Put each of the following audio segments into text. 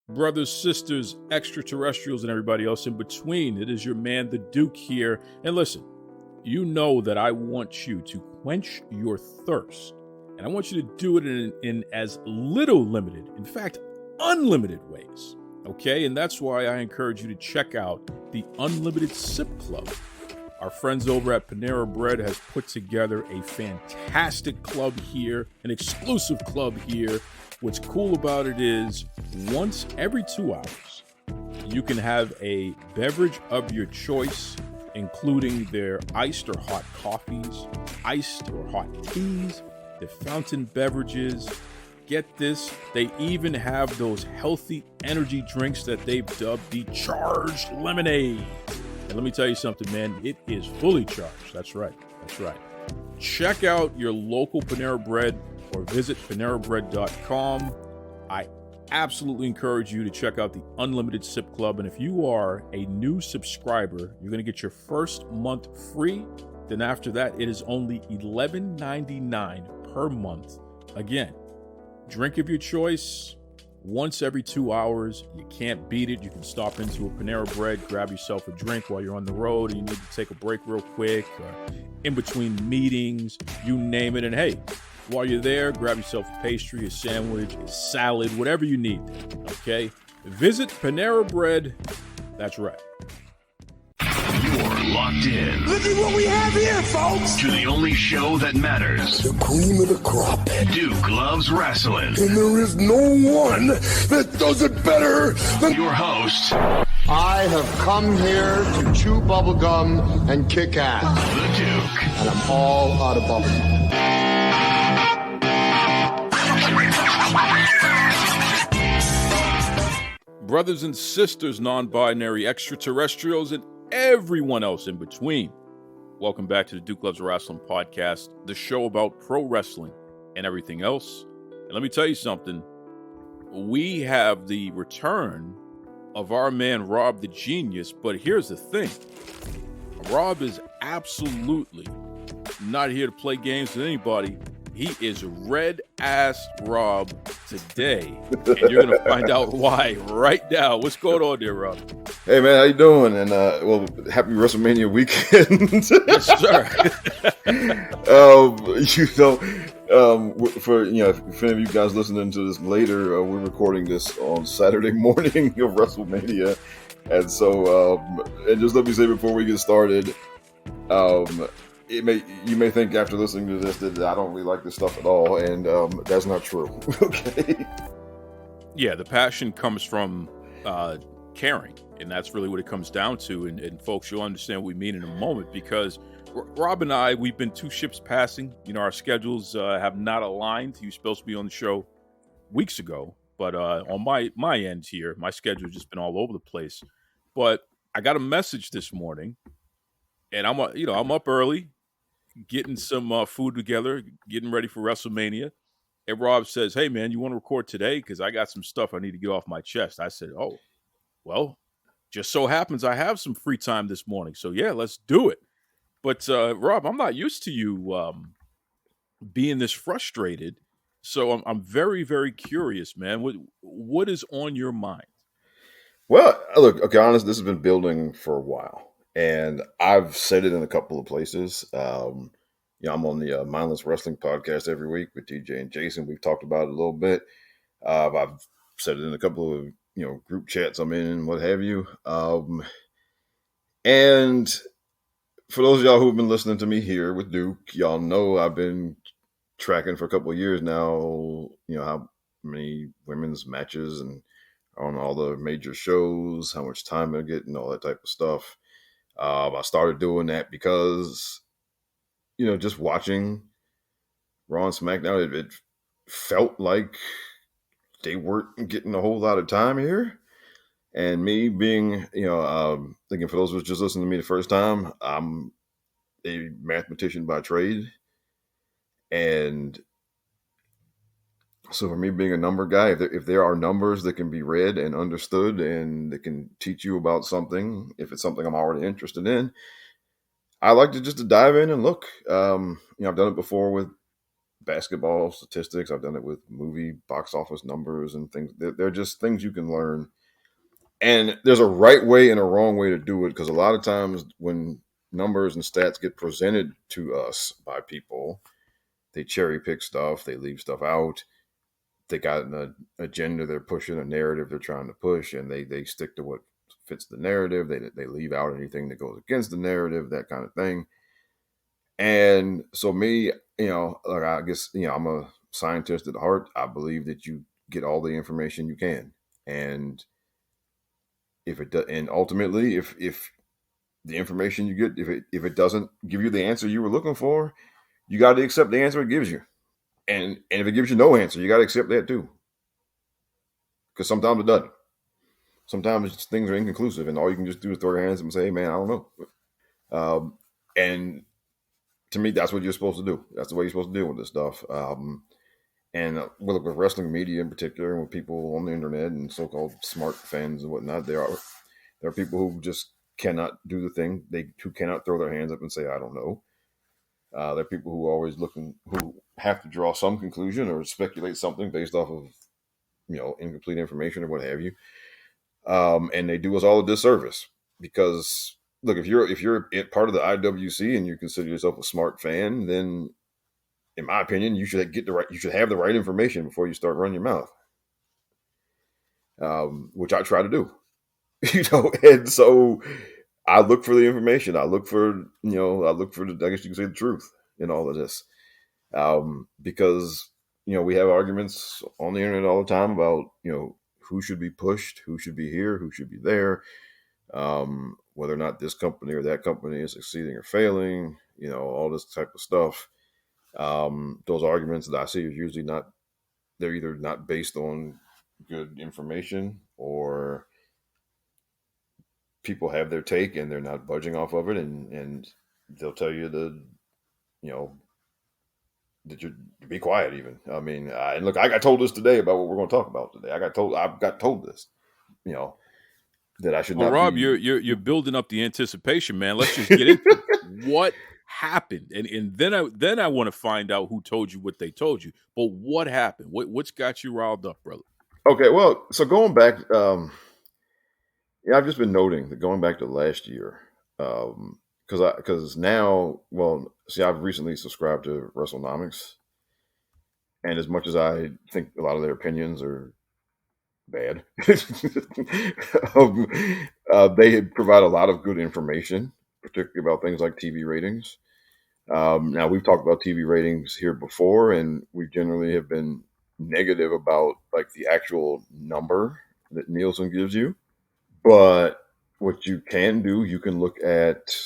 Brothers, sisters, extraterrestrials, and everybody else in between. It is your man, the Duke, here. And listen, you know that I want you to quench your thirst. And I want you to do it in as little limited, in fact, unlimited ways. Okay? And that's why I encourage you to check out the Unlimited Sip Club. Our friends over at Panera Bread has put together a fantastic club here, an exclusive club here. What's cool about it is once every 2 hours, you can have a beverage of your choice, including their iced or hot coffees, iced or hot teas, the fountain beverages. Get this, they even have those healthy energy drinks that they've dubbed the Charged Lemonade. And let me tell you something, man, it is fully charged. That's right. Check out your local Panera Bread or visit PaneraBread.com. I absolutely encourage you to check out the Unlimited Sip Club. And if you are a new subscriber, you're going to get your first month free. Then after that, it is only $11.99 per month. Again, drink of your choice once every 2 hours. You can't beat it. You can stop into a Panera Bread, grab yourself a drink while you're on the road and you need to take a break real quick, or in between meetings, you name it. And hey, while you're there, grab yourself a pastry, a sandwich, a salad, whatever you need. Okay? Visit Panera Bread. That's right. You're locked in. Look at what we have here, folks. To the only show that matters. The cream of the crop. Duke loves wrestling. And there is no one that does it better than your host. I have come here to chew bubblegum and kick ass. The Duke. And I'm all out of bubblegum. Brothers and sisters, non-binary extraterrestrials, and everyone else in between. Welcome back to the Duke Loves Wrestling podcast, the show about pro wrestling and everything else. And let me tell you something. We have the return of our man, Rob the Genius. But here's the thing. Rob is absolutely not here to play games with anybody. He is red-ass Rob today, and you're going to find out why right now. What's going on there, Rob? Hey, man, how you doing? And, well, happy WrestleMania weekend. Yes, sir. For, if any of you guys listening to this later, we're recording this on Saturday morning of WrestleMania. And so, and just let me say before we get started, you may think after listening to this that I don't really like this stuff at all, and that's not true. Okay. Yeah, the passion comes from caring, and that's really what it comes down to. And folks, you'll understand what we mean in a moment, because Rob and I, we've been two ships passing. Our schedules have not aligned. He was supposed to be on the show weeks ago, but on my end here, my schedule's just been all over the place. But I got a message this morning, and I'm up early, getting some food together, getting ready for WrestleMania. And Rob says, "Hey, man, you want to record today? Because I got some stuff I need to get off my chest." I said, "Oh, well, just so happens I have some free time this morning. So, yeah, let's do it." But, Rob, I'm not used to you being this frustrated. So I'm very, very curious, man. What is on your mind? Well, look, okay, honest, this has been building for a while. And I've said it in a couple of places. I'm on the Mindless Wrestling podcast every week with TJ and Jason. We've talked about it a little bit. I've said it in a couple of group chats I'm in and what have you. And for those of y'all who've been listening to me here with Duke, y'all know I've been tracking for a couple of years now. How many women's matches and on all the major shows, how much time I get, and all that type of stuff. I started doing that because, just watching Raw and SmackDown, it felt like they weren't getting a whole lot of time here. And me being, thinking for those who just listening to me the first time, I'm a mathematician by trade. And so for me being a number guy, if there are numbers that can be read and understood and that can teach you about something, if it's something I'm already interested in, I like to just dive in and look. I've done it before with basketball statistics. I've done it with movie box office numbers and things. They're just things you can learn. And there's a right way and a wrong way to do it, because a lot of times when numbers and stats get presented to us by people, they cherry pick stuff, they leave stuff out. They got an agenda they're pushing, a narrative they're trying to push, and they stick to what fits the narrative. They leave out anything that goes against the narrative, that kind of thing. And so me, like, I guess, I'm a scientist at heart. I believe that you get all the information you can. And if it does, and ultimately, if the information you get, if it doesn't give you the answer you were looking for, you got to accept the answer it gives you. And if it gives you no answer, you got to accept that too. Because sometimes it doesn't. Sometimes things are inconclusive, and all you can just do is throw your hands up and say, hey, man, I don't know. And to me, that's what you're supposed to do. That's the way you're supposed to deal with this stuff. And with wrestling media in particular, and with people on the internet and so-called smart fans and whatnot, there are people who just cannot do the thing. Who cannot throw their hands up and say, I don't know. There are people who are always who have to draw some conclusion or speculate something based off of, incomplete information or what have you. And they do us all a disservice, because look, if you're part of the IWC and you consider yourself a smart fan, then in my opinion, you should have the right information before you start running your mouth. Which I try to do, and so I look for the information. I look for I guess you can say, the truth in all of this. Because, we have arguments on the internet all the time about, who should be pushed, who should be here, who should be there, whether or not this company or that company is succeeding or failing, all this type of stuff. Those arguments that I see are usually they're either not based on good information, or people have their take and they're not budging off of it, and they'll tell you that you be quiet even. I mean, and look, I got told this today about what we're going to talk about today. I got told this, that I should not. Rob, you're building up the anticipation, man. Let's just get into it. What happened, and then I want to find out who told you what they told you. But what happened? What's got you riled up, brother? Okay, well, so going back, I've just been noting that going back to last year, because now, well, see, I've recently subscribed to WrestleNomics, and as much as I think a lot of their opinions are bad, they provide a lot of good information, particularly about things like TV ratings. Now, we've talked about TV ratings here before, and we generally have been negative about like the actual number that Nielsen gives you. But what you can do, you can look at,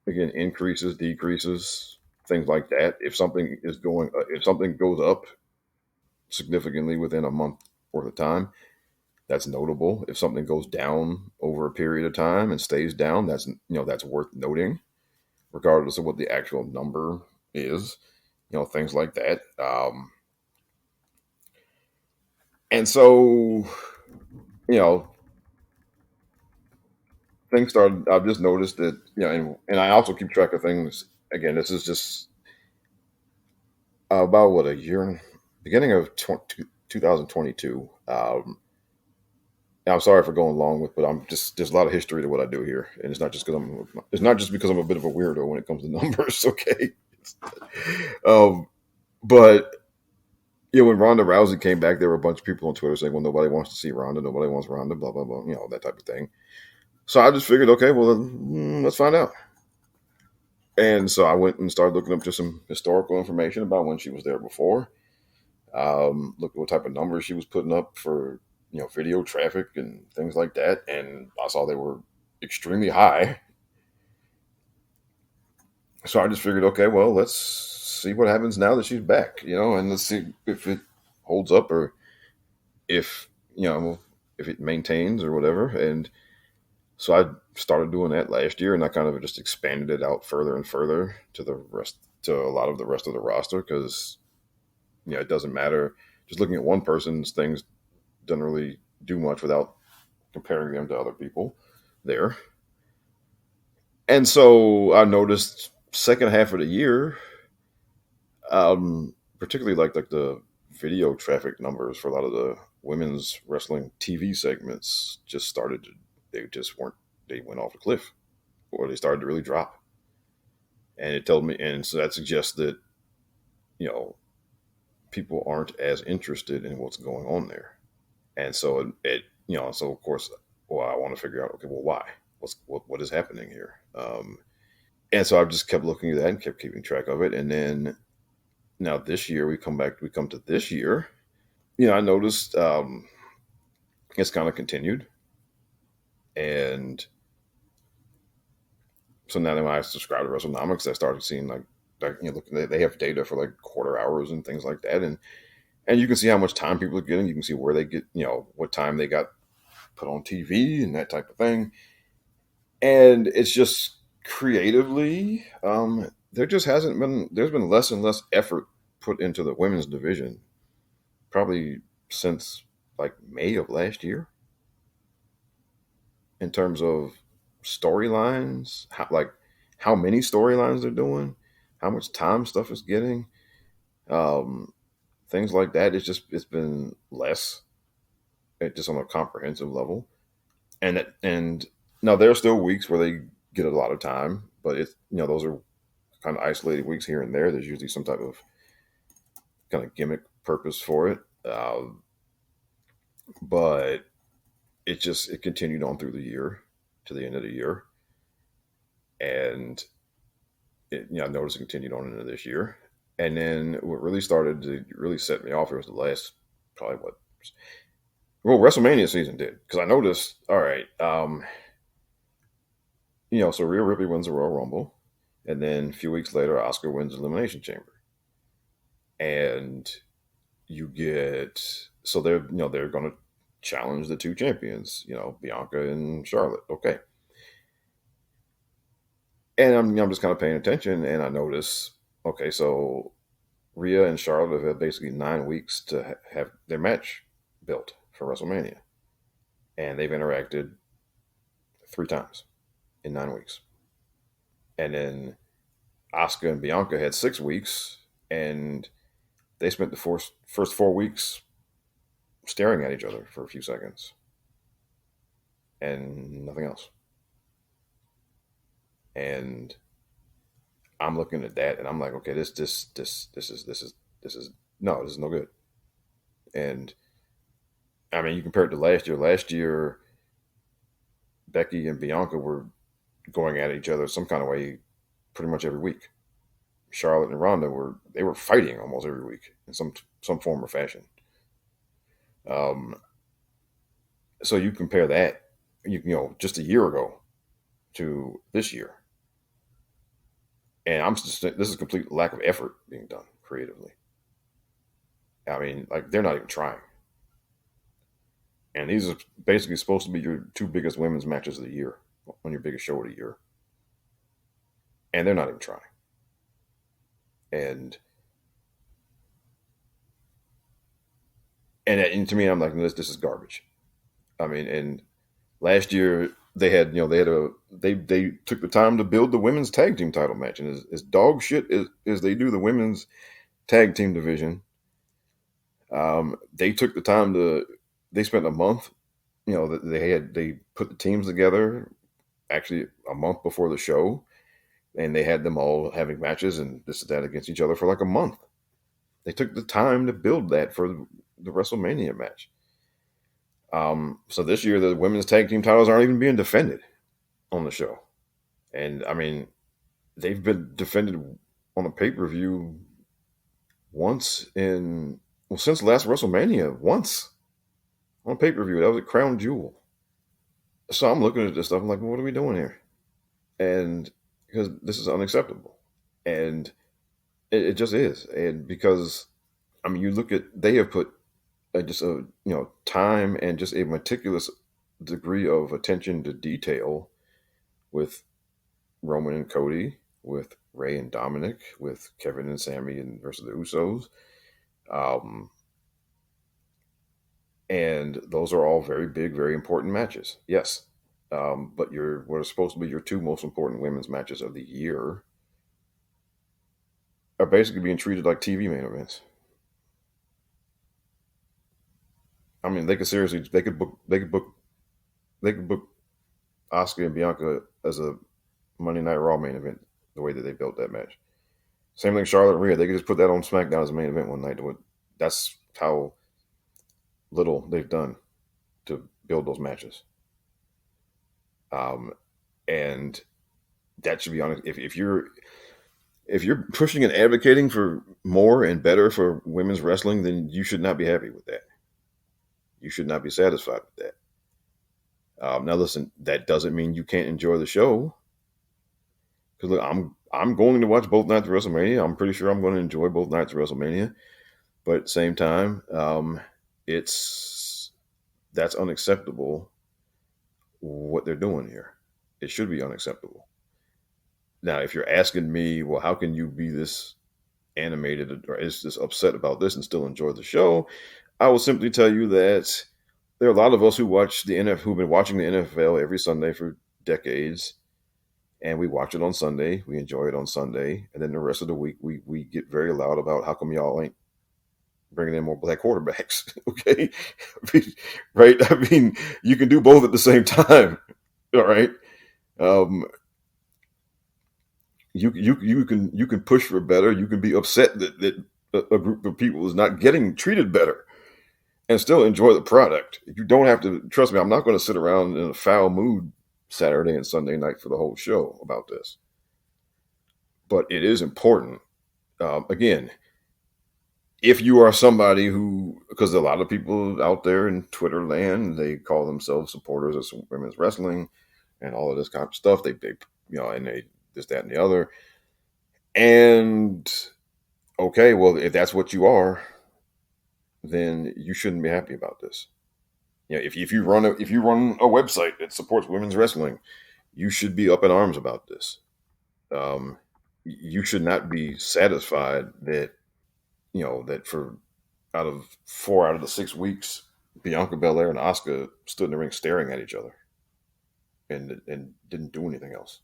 again, increases, decreases, things like that. If something goes up significantly within a month worth of time, that's notable. If something goes down over a period of time and stays down, that's worth noting, regardless of what the actual number is. Things like that. And so, things started. I've just noticed that, and I also keep track of things. Again, this is just about a year, beginning of 2022. I'm sorry for going long with, but there's a lot of history to what I do here, and it's not just because I'm a bit of a weirdo when it comes to numbers. Okay, but when Ronda Rousey came back, there were a bunch of people on Twitter saying, "Well, nobody wants to see Ronda, nobody wants Ronda, blah blah blah," that type of thing. So I just figured, okay, well, let's find out. And so I went and started looking up just some historical information about when she was there before. Looked at what type of numbers she was putting up for, video traffic and things like that. And I saw they were extremely high. So I just figured, okay, well, let's see what happens now that she's back, and let's see if it holds up, or if it maintains or whatever. And so I started doing that last year, and I kind of just expanded it out further and further to a lot of the rest of the roster, because it doesn't matter. Just looking at one person's things doesn't really do much without comparing them to other people there. And so I noticed second half of the year, particularly like the video traffic numbers for a lot of the women's wrestling TV segments just started to, they just weren't, they went off a cliff, or they started to really drop. And it told me, and so that suggests that, you know, people aren't as interested in what's going on there. And so you know, so of course, well, I want to figure out, okay, well, why? What is happening here? And so I've just kept looking at that and kept keeping track of it. And then now this year we come to this year. You know, I noticed it's kind of continued. And so now that when I subscribe to WrestleNomics, I started seeing like you know, they have data for like quarter hours and things like that. And you can see how much time people are getting. You can see where they get, you know, what time they got put on TV and that type of thing. And it's just creatively, there's been less and less effort put into the women's division, probably since like May of last year, in terms of storylines, how many storylines they're doing, how much time stuff is getting, things like that. It's been less, just on a comprehensive level. And now there are still weeks where they get a lot of time, but it's, you know, those are kind of isolated weeks here and there. There's usually some type of kind of gimmick purpose for it. But it continued on through the year to the end of the year. And you know, I noticed it continued on into this year. And then what really started to really set me off was the last, probably WrestleMania season did. Because I noticed, all right, you know, so Rhea Ripley wins the Royal Rumble. And then a few weeks later, Asuka wins the Elimination Chamber. And you get, so they're going to challenge the two champions, you know, Bianca and Charlotte. Okay. And I'm just kind of paying attention, and I notice, okay, so Rhea and Charlotte have had basically 9 weeks to have their match built for WrestleMania. And they've interacted 3 times in 9 weeks. And then Asuka and Bianca had 6 weeks, and they spent the first 4 weeks staring at each other for a few seconds. And nothing else. And I'm looking at that, and I'm like, okay, this is no good. And I mean, you compare it to last year. Last year, Becky and Bianca were going at each other some kind of way pretty much every week. Charlotte and Ronda were fighting almost every week in some form or fashion. So you compare that, you know, just a year ago to this year. And this is complete lack of effort being done creatively. I mean, like, they're not even trying. And these are basically supposed to be your 2 biggest women's matches of the year, on your biggest show of the year. And they're not even trying. And to me, I'm like, this is garbage. I mean, and last year they took the time to build the women's tag team title match, and as dog shit as they do the women's tag team division, they took the time they spent a month, you know, they put the teams together actually a month before the show, and they had them all having matches and this and that against each other for like a month. They took the time to build that for the WrestleMania match. So this year, the women's tag team titles aren't even being defended on the show. And I mean, they've been defended on a pay-per-view since last WrestleMania, once on pay-per-view. That was a crown jewel. So I'm looking at this stuff. I'm like, well, what are we doing here? And because this is unacceptable. And it just is. And because, I mean, you look at, they have put time and just a meticulous degree of attention to detail with Roman and Cody, with Ray and Dominic, with Kevin and Sami and versus the Usos. And those are all very big, very important matches. Yes. But what are supposed to be your 2 most important women's matches of the year are basically being treated like TV main events. I mean, they could book Oscar and Bianca as a Monday Night Raw main event. The way that they built that match. Same thing, Charlotte and Rhea. They could just put that on SmackDown as a main event one night. That's how little they've done to build those matches. And that should be honest. If you're pushing and advocating for more and better for women's wrestling, then you should not be happy with that. You should not be satisfied with that. Now, listen, that doesn't mean you can't enjoy the show. Because look, I'm going to watch both nights of WrestleMania. I'm pretty sure I'm going to enjoy both nights of WrestleMania. But at the same time, that's unacceptable. What they're doing here, it should be unacceptable. Now, if you're asking me, well, how can you be this animated or is this upset about this and still enjoy the show? I will simply tell you that there are a lot of us who've been watching the NFL every Sunday for decades, and we watch it on Sunday. We enjoy it on Sunday, and then the rest of the week we get very loud about how come y'all ain't bringing in more black quarterbacks. Okay, right? I mean, you can do both at the same time. All right. You can push for better. You can be upset that a group of people is not getting treated better, and still enjoy the product. You don't have to trust me. I'm not going to sit around in a foul mood Saturday and Sunday night for the whole show about this. But it is important. Again, if you are somebody who, because a lot of people out there in Twitter land, they call themselves supporters of women's wrestling and all of this kind of stuff. They and they this, that, and the other. And okay, well, if that's what you are, then you shouldn't be happy about this. If you run a website that supports women's wrestling, you should be up in arms about this. You should not be satisfied that that for out of 4 out of the 6 weeks, Bianca Belair and Asuka stood in the ring staring at each other and didn't do anything else.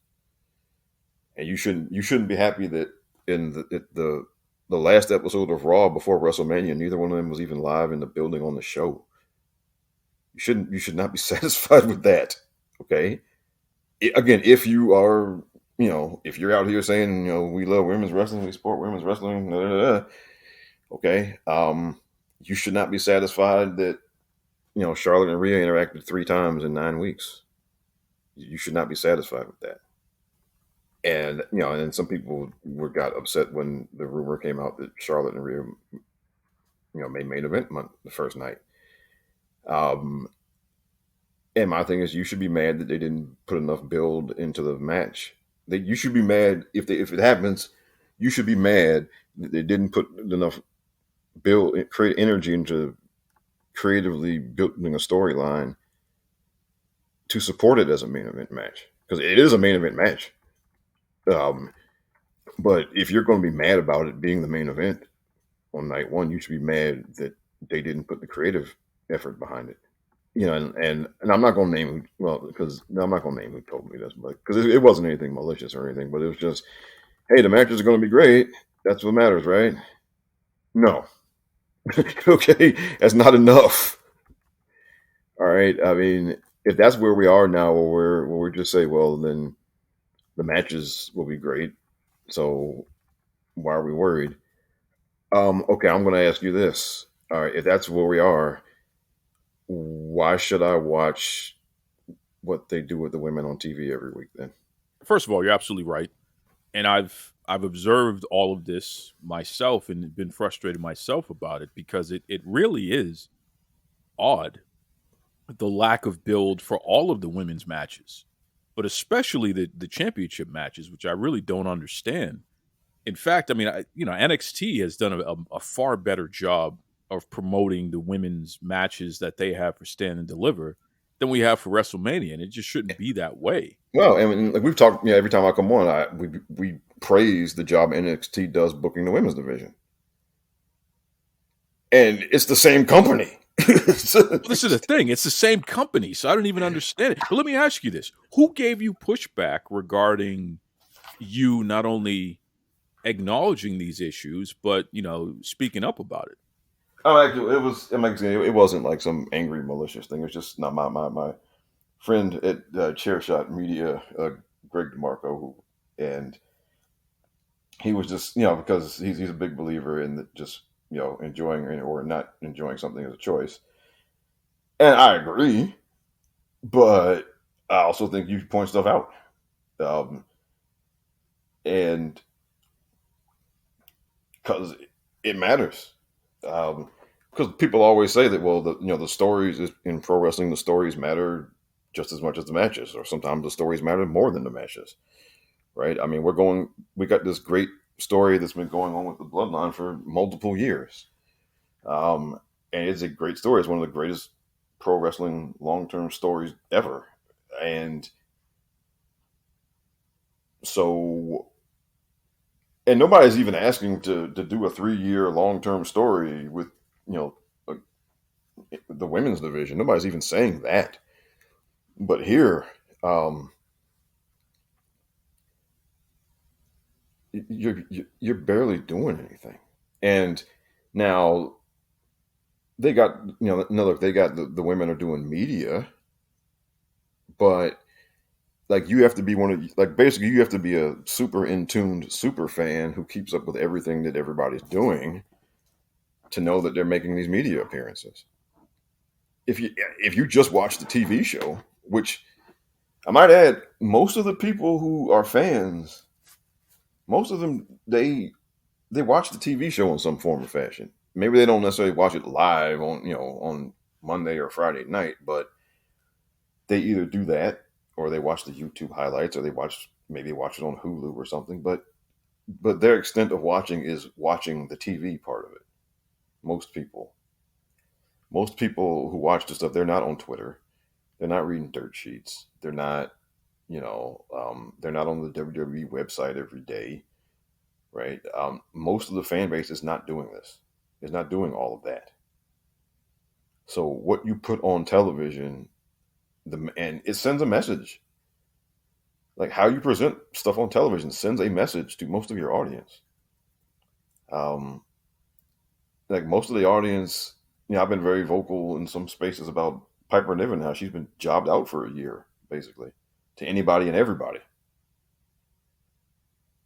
And you shouldn't be happy that in the last episode of Raw before WrestleMania, neither one of them was even live in the building on the show. You should not be satisfied with that. Okay. Again, if you are, if you're out here saying, we love women's wrestling, we support women's wrestling, okay. You should not be satisfied that, Charlotte and Rhea interacted 3 times in 9 weeks. You should not be satisfied with that. And, and some people got upset when the rumor came out that Charlotte and Rhea, made main event the first night. And my thing is, you should be mad that they didn't put enough build into the match. You should be mad if it happens. You should be mad that they didn't put enough create energy into creatively building a storyline to support it as a main event match, because it is a main event match. But if you're going to be mad about it being the main event on night one, you should be mad that they didn't put the creative effort behind it. And I'm not going to name I'm not going to name who told me this, but because it wasn't anything malicious or anything, but it was just, hey, the matches are going to be great. That's what matters, right? No. Okay, that's not enough. All right. I mean, if that's where we are now, where we just say, well, then the matches will be great, so why are we worried? Okay, I'm going to ask you this. All right, if that's where we are, why should I watch what they do with the women on TV every week then? First of all, you're absolutely right. And I've observed all of this myself and been frustrated myself about it, because it really is odd, the lack of build for all of the women's matches, but especially the championship matches, which I really don't understand. In fact, I mean, NXT has done a far better job of promoting the women's matches that they have for Stand and Deliver than we have for WrestleMania, and it just shouldn't be that way. Well, I mean, like we've talked, every time I come on, we praise the job NXT does booking the women's division, and it's the same company. Well, this is the thing; it's the same company, so I don't even understand it. But let me ask you this: who gave you pushback regarding you not only acknowledging these issues, but speaking up about it? Actually, it was. I'm like, it wasn't like some angry, malicious thing. It was just not my friend at Chair Shot Media, Greg DeMarco, and he was just because he's a big believer in just enjoying or not enjoying something as a choice, and I agree, but I also think you point stuff out, and because it matters. Because people always say that, well, the stories in pro wrestling, the stories matter just as much as the matches, or sometimes the stories matter more than the matches, right? I mean, we got this great story that's been going on with the Bloodline for multiple years, and it's a great story. It's one of the greatest pro wrestling long-term stories ever, and so, and nobody's even asking to do a 3-year long-term story with uh, the women's division. Nobody's even saying that. But here, you're barely doing anything. And now they got look, they got the women are doing media, but like you have to be basically you have to be a super in tuned super fan who keeps up with everything that everybody's doing to know that they're making these media appearances. If you just watch the TV show, which I might add, most of the people who are fans, most of them they watch the TV show in some form or fashion. Maybe they don't necessarily watch it live on Monday or Friday night, but they either do that or they watch the YouTube highlights or maybe watch it on Hulu or something. But their extent of watching is watching the TV part of it. Most people who watch the stuff, they're not on Twitter. They're not reading dirt sheets. They're not, they're not on the WWE website every day, right? Most of the fan base is not doing this. Is not doing all of that. So what you put on television, and it sends a message. Like how you present stuff on television sends a message to most of your audience. Like most of the audience, I've been very vocal in some spaces about Piper Niven, how she's been jobbed out for a year, basically, to anybody and everybody.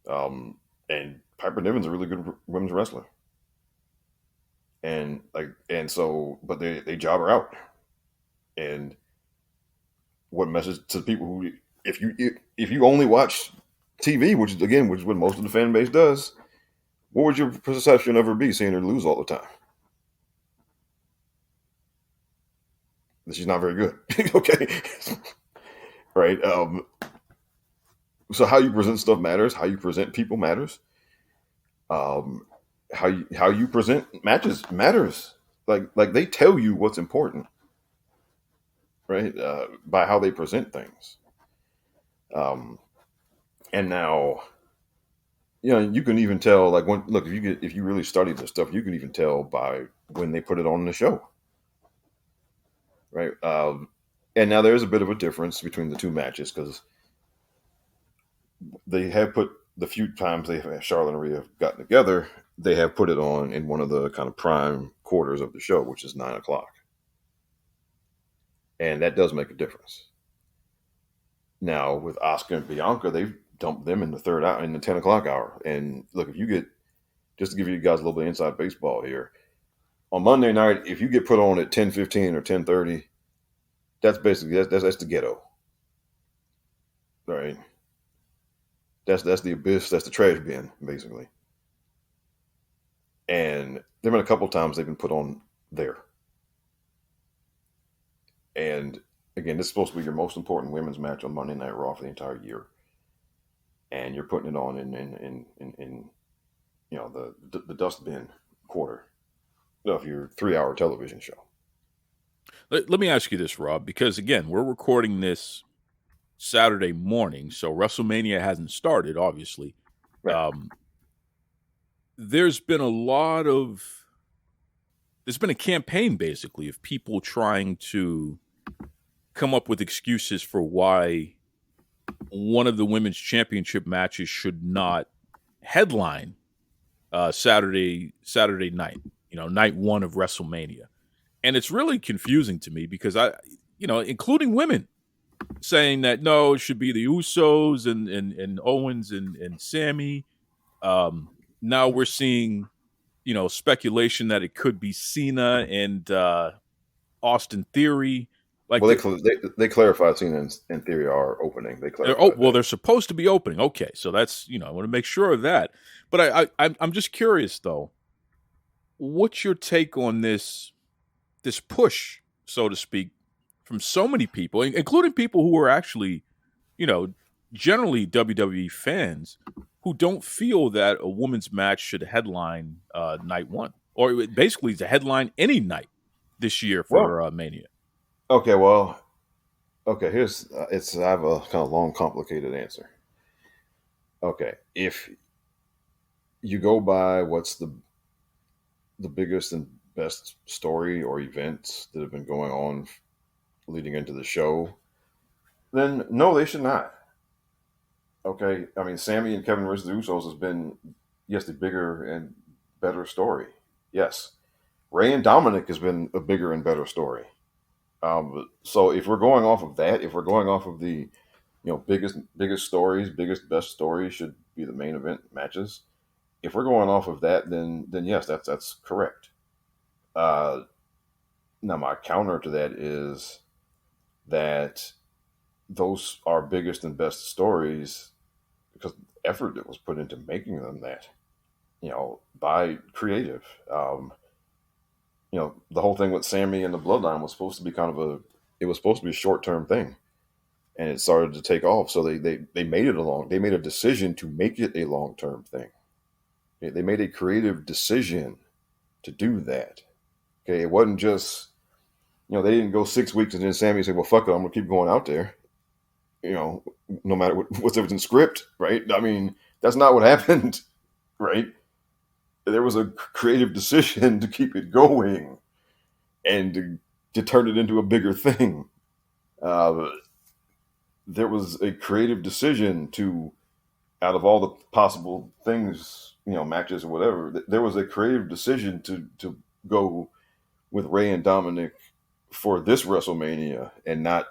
And Piper Niven's a really good women's wrestler. And but they job her out. And what message to people who, if you only watch TV, which is what most of the fan base does, what would your perception of her be, seeing her lose all the time? That she's not very good. Okay. Right. So how you present stuff matters. How you present people matters. How you present matches matters. Like they tell you what's important, right? By how they present things. And now, you can even tell, like, if you really study this stuff, you can even tell by when they put it on the show, right? And now there's a bit of a difference between the two matches because they have put the few times Charlotte and Rhea have gotten together, they have put it on in one of the kind of prime quarters of the show, which is 9:00, and that does make a difference. Now with Asuka and Bianca, they've dumped them in the third hour, in the 10:00 hour. And look, if you get, just to give you guys a little bit of inside baseball here, on Monday night, if you get put on at 10:15 or 10:30, that's basically that's the ghetto, right? That's the abyss. That's the trash bin, basically. And there've been a couple times they've been put on there. And again, this is supposed to be your most important women's match on Monday Night Raw for the entire year, and you're putting it on in the dustbin quarter of your 3-hour television show. Let me ask you this, Rob, because again, we're recording this Saturday morning, so WrestleMania hasn't started, obviously. Right. There's been a campaign basically of people trying to come up with excuses for why one of the women's championship matches should not headline Saturday night. night one of WrestleMania. And it's really confusing to me because including women saying that no, it should be the Usos and Owens and Sammy. Now we're seeing, speculation that it could be Cena and Austin Theory. Like, well, they clarified Cena and Theory are opening. They clarified. They're supposed to be opening. Okay, so that's I want to make sure of that. But I'm just curious though. What's your take on this push, so to speak, from so many people, including people who are actually, generally WWE fans, who don't feel that a women's match should headline night one, or basically to headline any night this year for Mania? Okay, well, here's I have a kind of long, complicated answer. Okay, if you go by what's the biggest and best story or events that have been going on leading into the show, then no, they should not. Okay, I mean, Sammy and Kevin versus the Usos has been, yes, the bigger and better story. Yes, Ray and Dominic has been a bigger and better story. So if we're going off of that, if we're going off of the, biggest stories, biggest best stories should be the main event matches. If we're going off of that, then yes, that's correct. Now my counter to that is that those are biggest and best stories because the effort that was put into making them that, by creative. The whole thing with Sammy and the Bloodline was supposed to be a short-term thing, and it started to take off. So they made it they made a decision to make it a long-term thing. They made a creative decision to do that. Okay, it wasn't just, they didn't go 6 weeks and then Sammy said, well, fuck it, I'm going to keep going out there. No matter what's in script, right? I mean, that's not what happened, right? There was a creative decision to keep it going and to turn it into a bigger thing. There was a creative decision to, out of all the possible things, matches or whatever, there was a creative decision to go with Ray and Dominic for this WrestleMania and not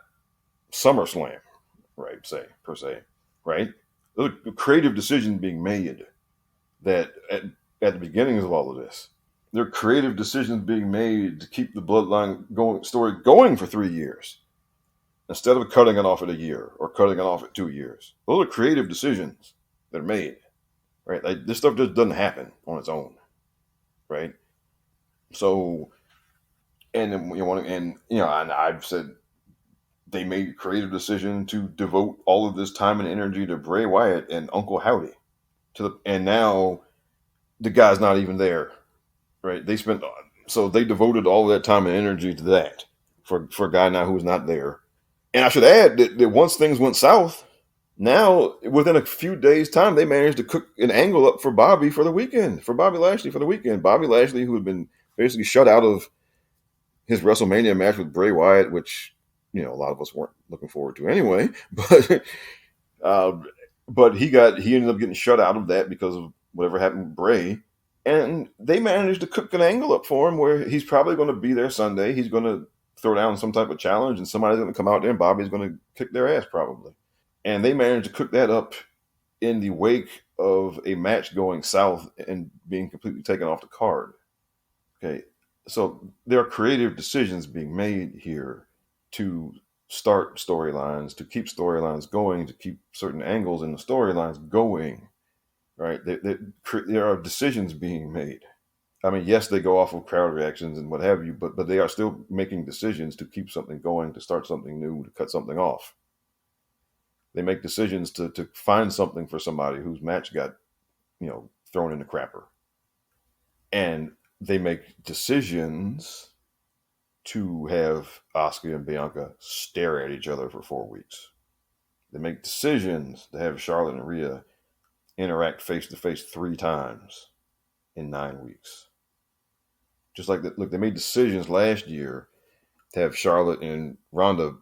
SummerSlam, right? Per se, right? There's a creative decision being made that at the beginnings of all of this, there are creative decisions being made to keep the Bloodline story going for 3 years instead of cutting it off at a year or cutting it off at 2 years. Those are creative decisions that are made, right? Like, this stuff just doesn't happen on its own, right? So, and I've said they made a creative decision to devote all of this time and energy to Bray Wyatt and Uncle Howdy, and now the guy's not even there, right? They devoted all of that time and energy to that for a guy now who's not there. And I should add that once things went south, now within a few days' time, they managed to cook an angle up for Bobby for the weekend, for Bobby Lashley for the weekend. Bobby Lashley, who had been basically shut out of his WrestleMania match with Bray Wyatt, which, a lot of us weren't looking forward to anyway, but he ended up getting shut out of that because of whatever happened with Bray. And they managed to cook an angle up for him where he's probably going to be there Sunday. He's going to throw down some type of challenge and somebody's going to come out there and Bobby's going to kick their ass probably. And they managed to cook that up in the wake of a match going south and being completely taken off the card. Okay. So there are creative decisions being made here to start storylines, to keep storylines going, to keep certain angles in the storylines going, right? There are decisions being made. I mean, yes, they go off of crowd reactions and what have you, but they are still making decisions to keep something going, to start something new, to cut something off. They make decisions to find something for somebody whose match got, thrown in the crapper. And they make decisions to have Asuka and Bianca stare at each other for 4 weeks. They make decisions to have Charlotte and Rhea interact face-to-face 3 times in 9 weeks. Just like that. Look, they made decisions last year to have Charlotte and Ronda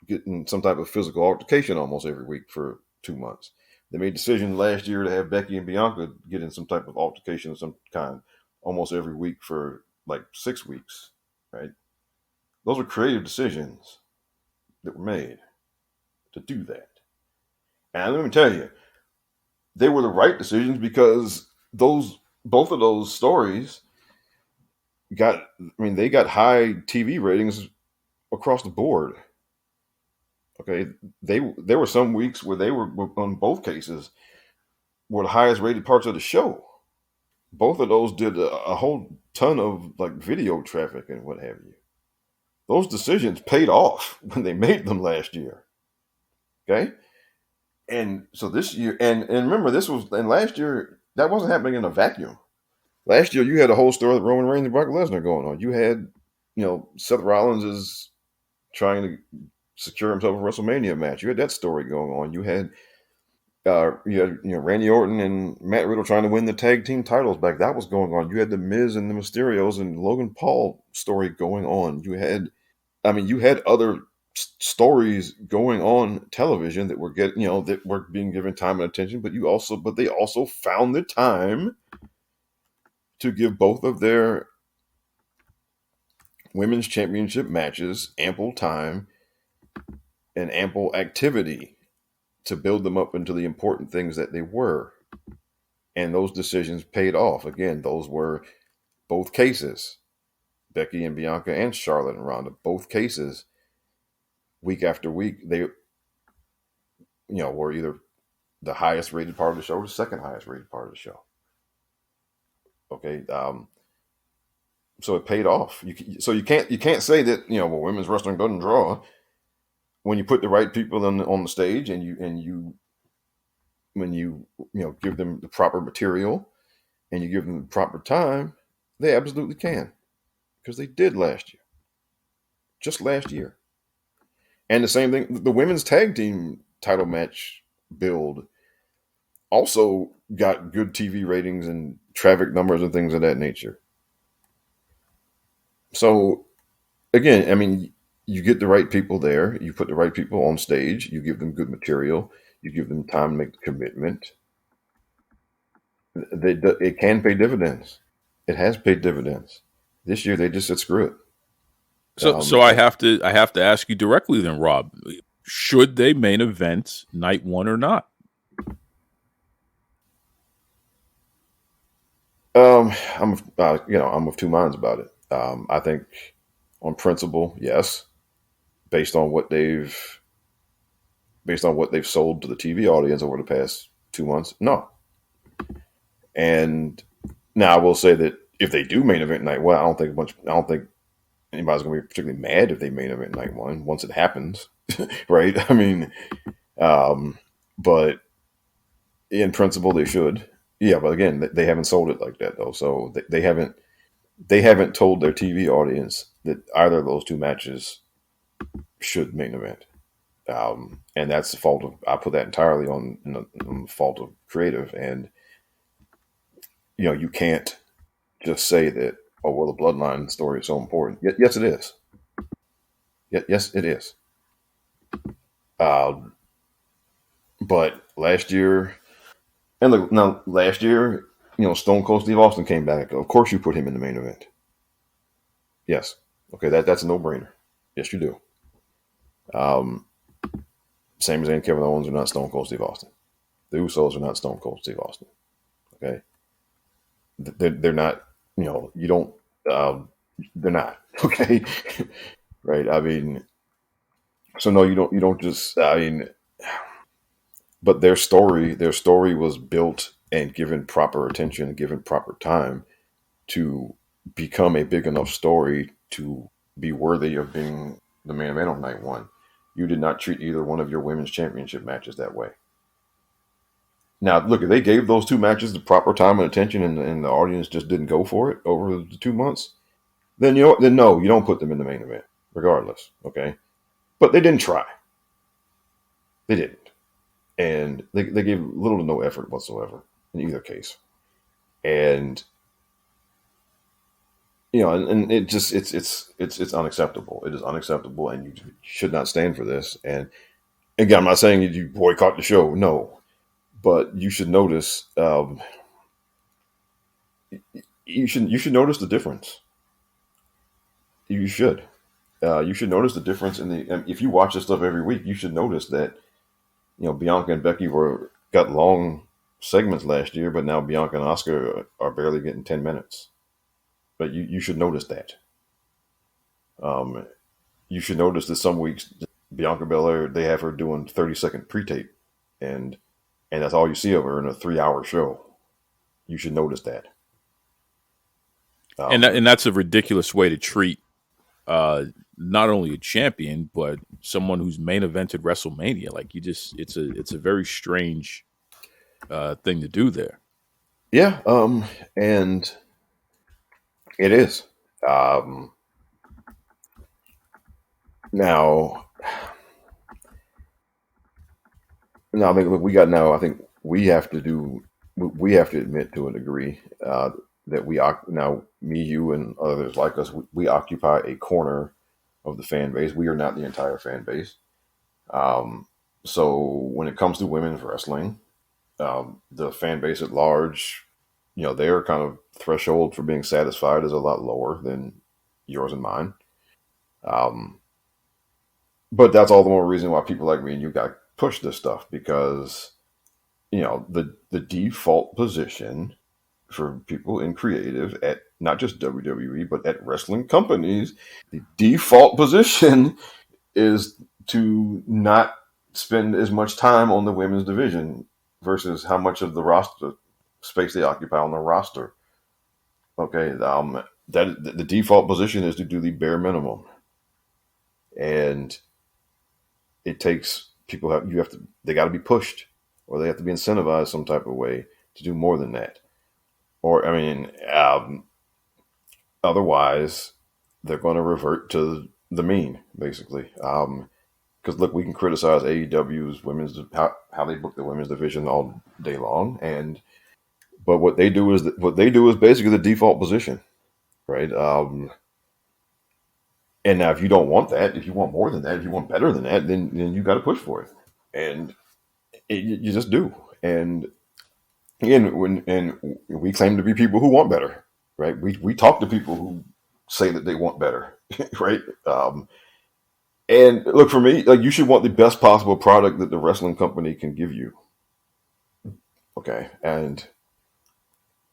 getting some type of physical altercation almost every week for 2 months. They made decisions last year to have Becky and Bianca get in some type of altercation of some kind almost every week for like 6 weeks, right? Those were creative decisions that were made to do that. And let me tell you, they were the right decisions because both of those stories they got high TV ratings across the board. Okay, there were some weeks where they were on both cases were the highest rated parts of the show. Both of those did a whole ton of like video traffic and what have you. Those decisions paid off when they made them last year. Okay, and so this year, and remember last year that wasn't happening in a vacuum. Last year you had a whole story with Roman Reigns and Brock Lesnar going on. You had, Seth Rollins is trying to secure himself a WrestleMania match. You had that story going on. You had Randy Orton and Matt Riddle trying to win the tag team titles back. That was going on. You had the Miz and the Mysterios and Logan Paul story going on. You had other stories going on television that were that were being given time and attention. But they also found the time to give both of their women's championship matches ample time and ample activity to build them up into the important things that they were. And those decisions paid off. Again, those were both cases. Becky and Bianca and Charlotte and Ronda, both cases, week after week, they were either the highest rated part of the show or the second highest rated part of the show. Okay. So it paid off. You can't say that, women's wrestling doesn't draw. When you put the right people on the stage and you give them the proper material and you give them the proper time, they absolutely can, because they did just last year. And the same thing, the women's tag team title match build also got good TV ratings and traffic numbers and things of that nature. So again, you get the right people there. You put the right people on stage. You give them good material. You give them time to make the commitment. It can pay dividends. It has paid dividends. This year they just said screw it. So I have to ask you directly then, Rob. Should they main event night one or not? I'm of two minds about it. I think on principle, yes. Based on what they've sold to the TV audience over the past 2 months, no. And now I will say that if they do main event night one, I don't think anybody's going to be particularly mad if they main event night one once it happens, right? But in principle they should. Yeah, but again, they haven't sold it like that though, so they haven't told their TV audience that either of those two matches should main event. And that's the fault of, I put that entirely on the fault of creative. And, you can't just say that, oh, well, the bloodline story is so important. Yes, it is. Yes, it is. But last year, Stone Cold Steve Austin came back. Of course you put him in the main event. Yes. Okay, that's a no-brainer. Yes, you do. Same as Kevin Owens are not Stone Cold Steve Austin. The Usos are not Stone Cold Steve Austin. Okay, they're not. You don't. They're not. Okay, right. So no, you don't just. But their story was built and given proper attention and given proper time to become a big enough story to be worthy of being the main event on night one. You did not treat either one of your women's championship matches that way. Now, look, if they gave those two matches the proper time and attention and the audience just didn't go for it over the 2 months, then no, you don't put them in the main event, regardless, okay? But they didn't try. They didn't. And they gave little to no effort whatsoever in either case. And and it just it's unacceptable. It is unacceptable, and you should not stand for this. And again, I'm not saying you boycott the show, no, but you should notice you should notice the difference. You should. You should notice the difference in the. If you watch this stuff every week, you should notice that Bianca and Becky got long segments last year, but now Bianca and Asuka are barely getting 10 minutes. But you should notice that. You should notice that some weeks Bianca Belair, they have her doing 30-second pre-tape, and that's all you see of her in a 3-hour show. You should notice that. And that's a ridiculous way to treat not only a champion but someone who's main evented WrestleMania. Like it's a very strange thing to do there. Yeah, and it is. Now, I think look, we got now. I think we have to admit to a degree that now me, you, and others like us, we occupy a corner of the fan base. We are not the entire fan base. So when it comes to women's wrestling, the fan base at large, their kind of threshold for being satisfied is a lot lower than yours and mine. But that's all the more reason why people like me and you got to push this stuff, because the default position for people in creative at not just WWE but at wrestling companies, the default position is to not spend as much time on the women's division versus how much of the roster space they occupy on the roster. Okay, that the default position is to do the bare minimum, and it takes people they got to be pushed, or they have to be incentivized some type of way to do more than that. Or otherwise they're going to revert to the mean, basically. Because look, we can criticize AEW's women's how they book the women's division all day long, but what they do is basically the default position, right? And now, if you don't want that, if you want more than that, if you want better than that, then you got to push for it, and you just do. And again, we claim to be people who want better, right? We talk to people who say that they want better, right? And look, for me, like, you should want the best possible product that the wrestling company can give you. Okay, and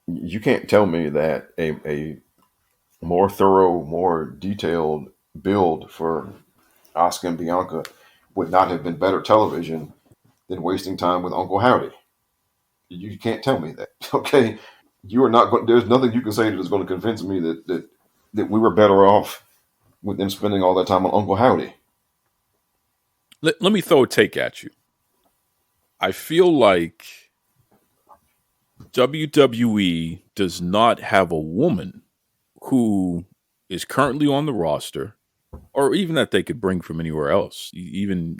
you can't tell me that a more thorough, more detailed build for Asuka and Bianca would not have been better television than wasting time with Uncle Howdy. You can't tell me that. Okay, you are not. There's nothing you can say that is going to convince me that we were better off with them spending all that time on Uncle Howdy. Let me throw a take at you. I feel like WWE does not have a woman who is currently on the roster, or even that they could bring from anywhere else, even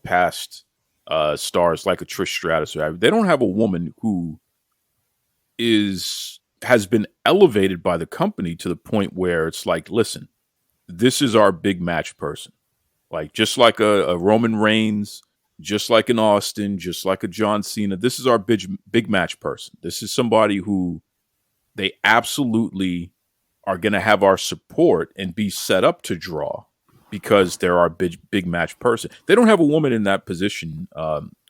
past stars like a Trish Stratus. They don't have a woman who has been elevated by the company to the point where it's like, listen, this is our big match person. Like, just like a Roman Reigns, just like an Austin, just like a John Cena, this is our big match person. This is somebody who they absolutely are going to have our support and be set up to draw because they're our big match person. They don't have a woman in that position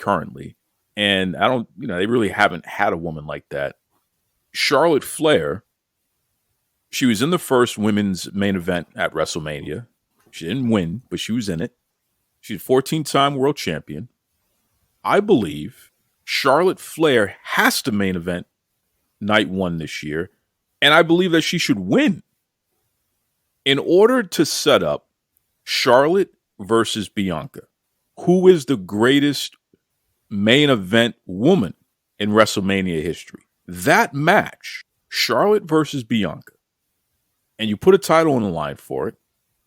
currently. And they really haven't had a woman like that. Charlotte Flair, she was in the first women's main event at WrestleMania. She didn't win, but she was in it. She's a 14-time world champion. I believe Charlotte Flair has to main event night one this year, and I believe that she should win. In order to set up Charlotte versus Bianca, who is the greatest main event woman in WrestleMania history? That match, Charlotte versus Bianca, and you put a title on the line for it,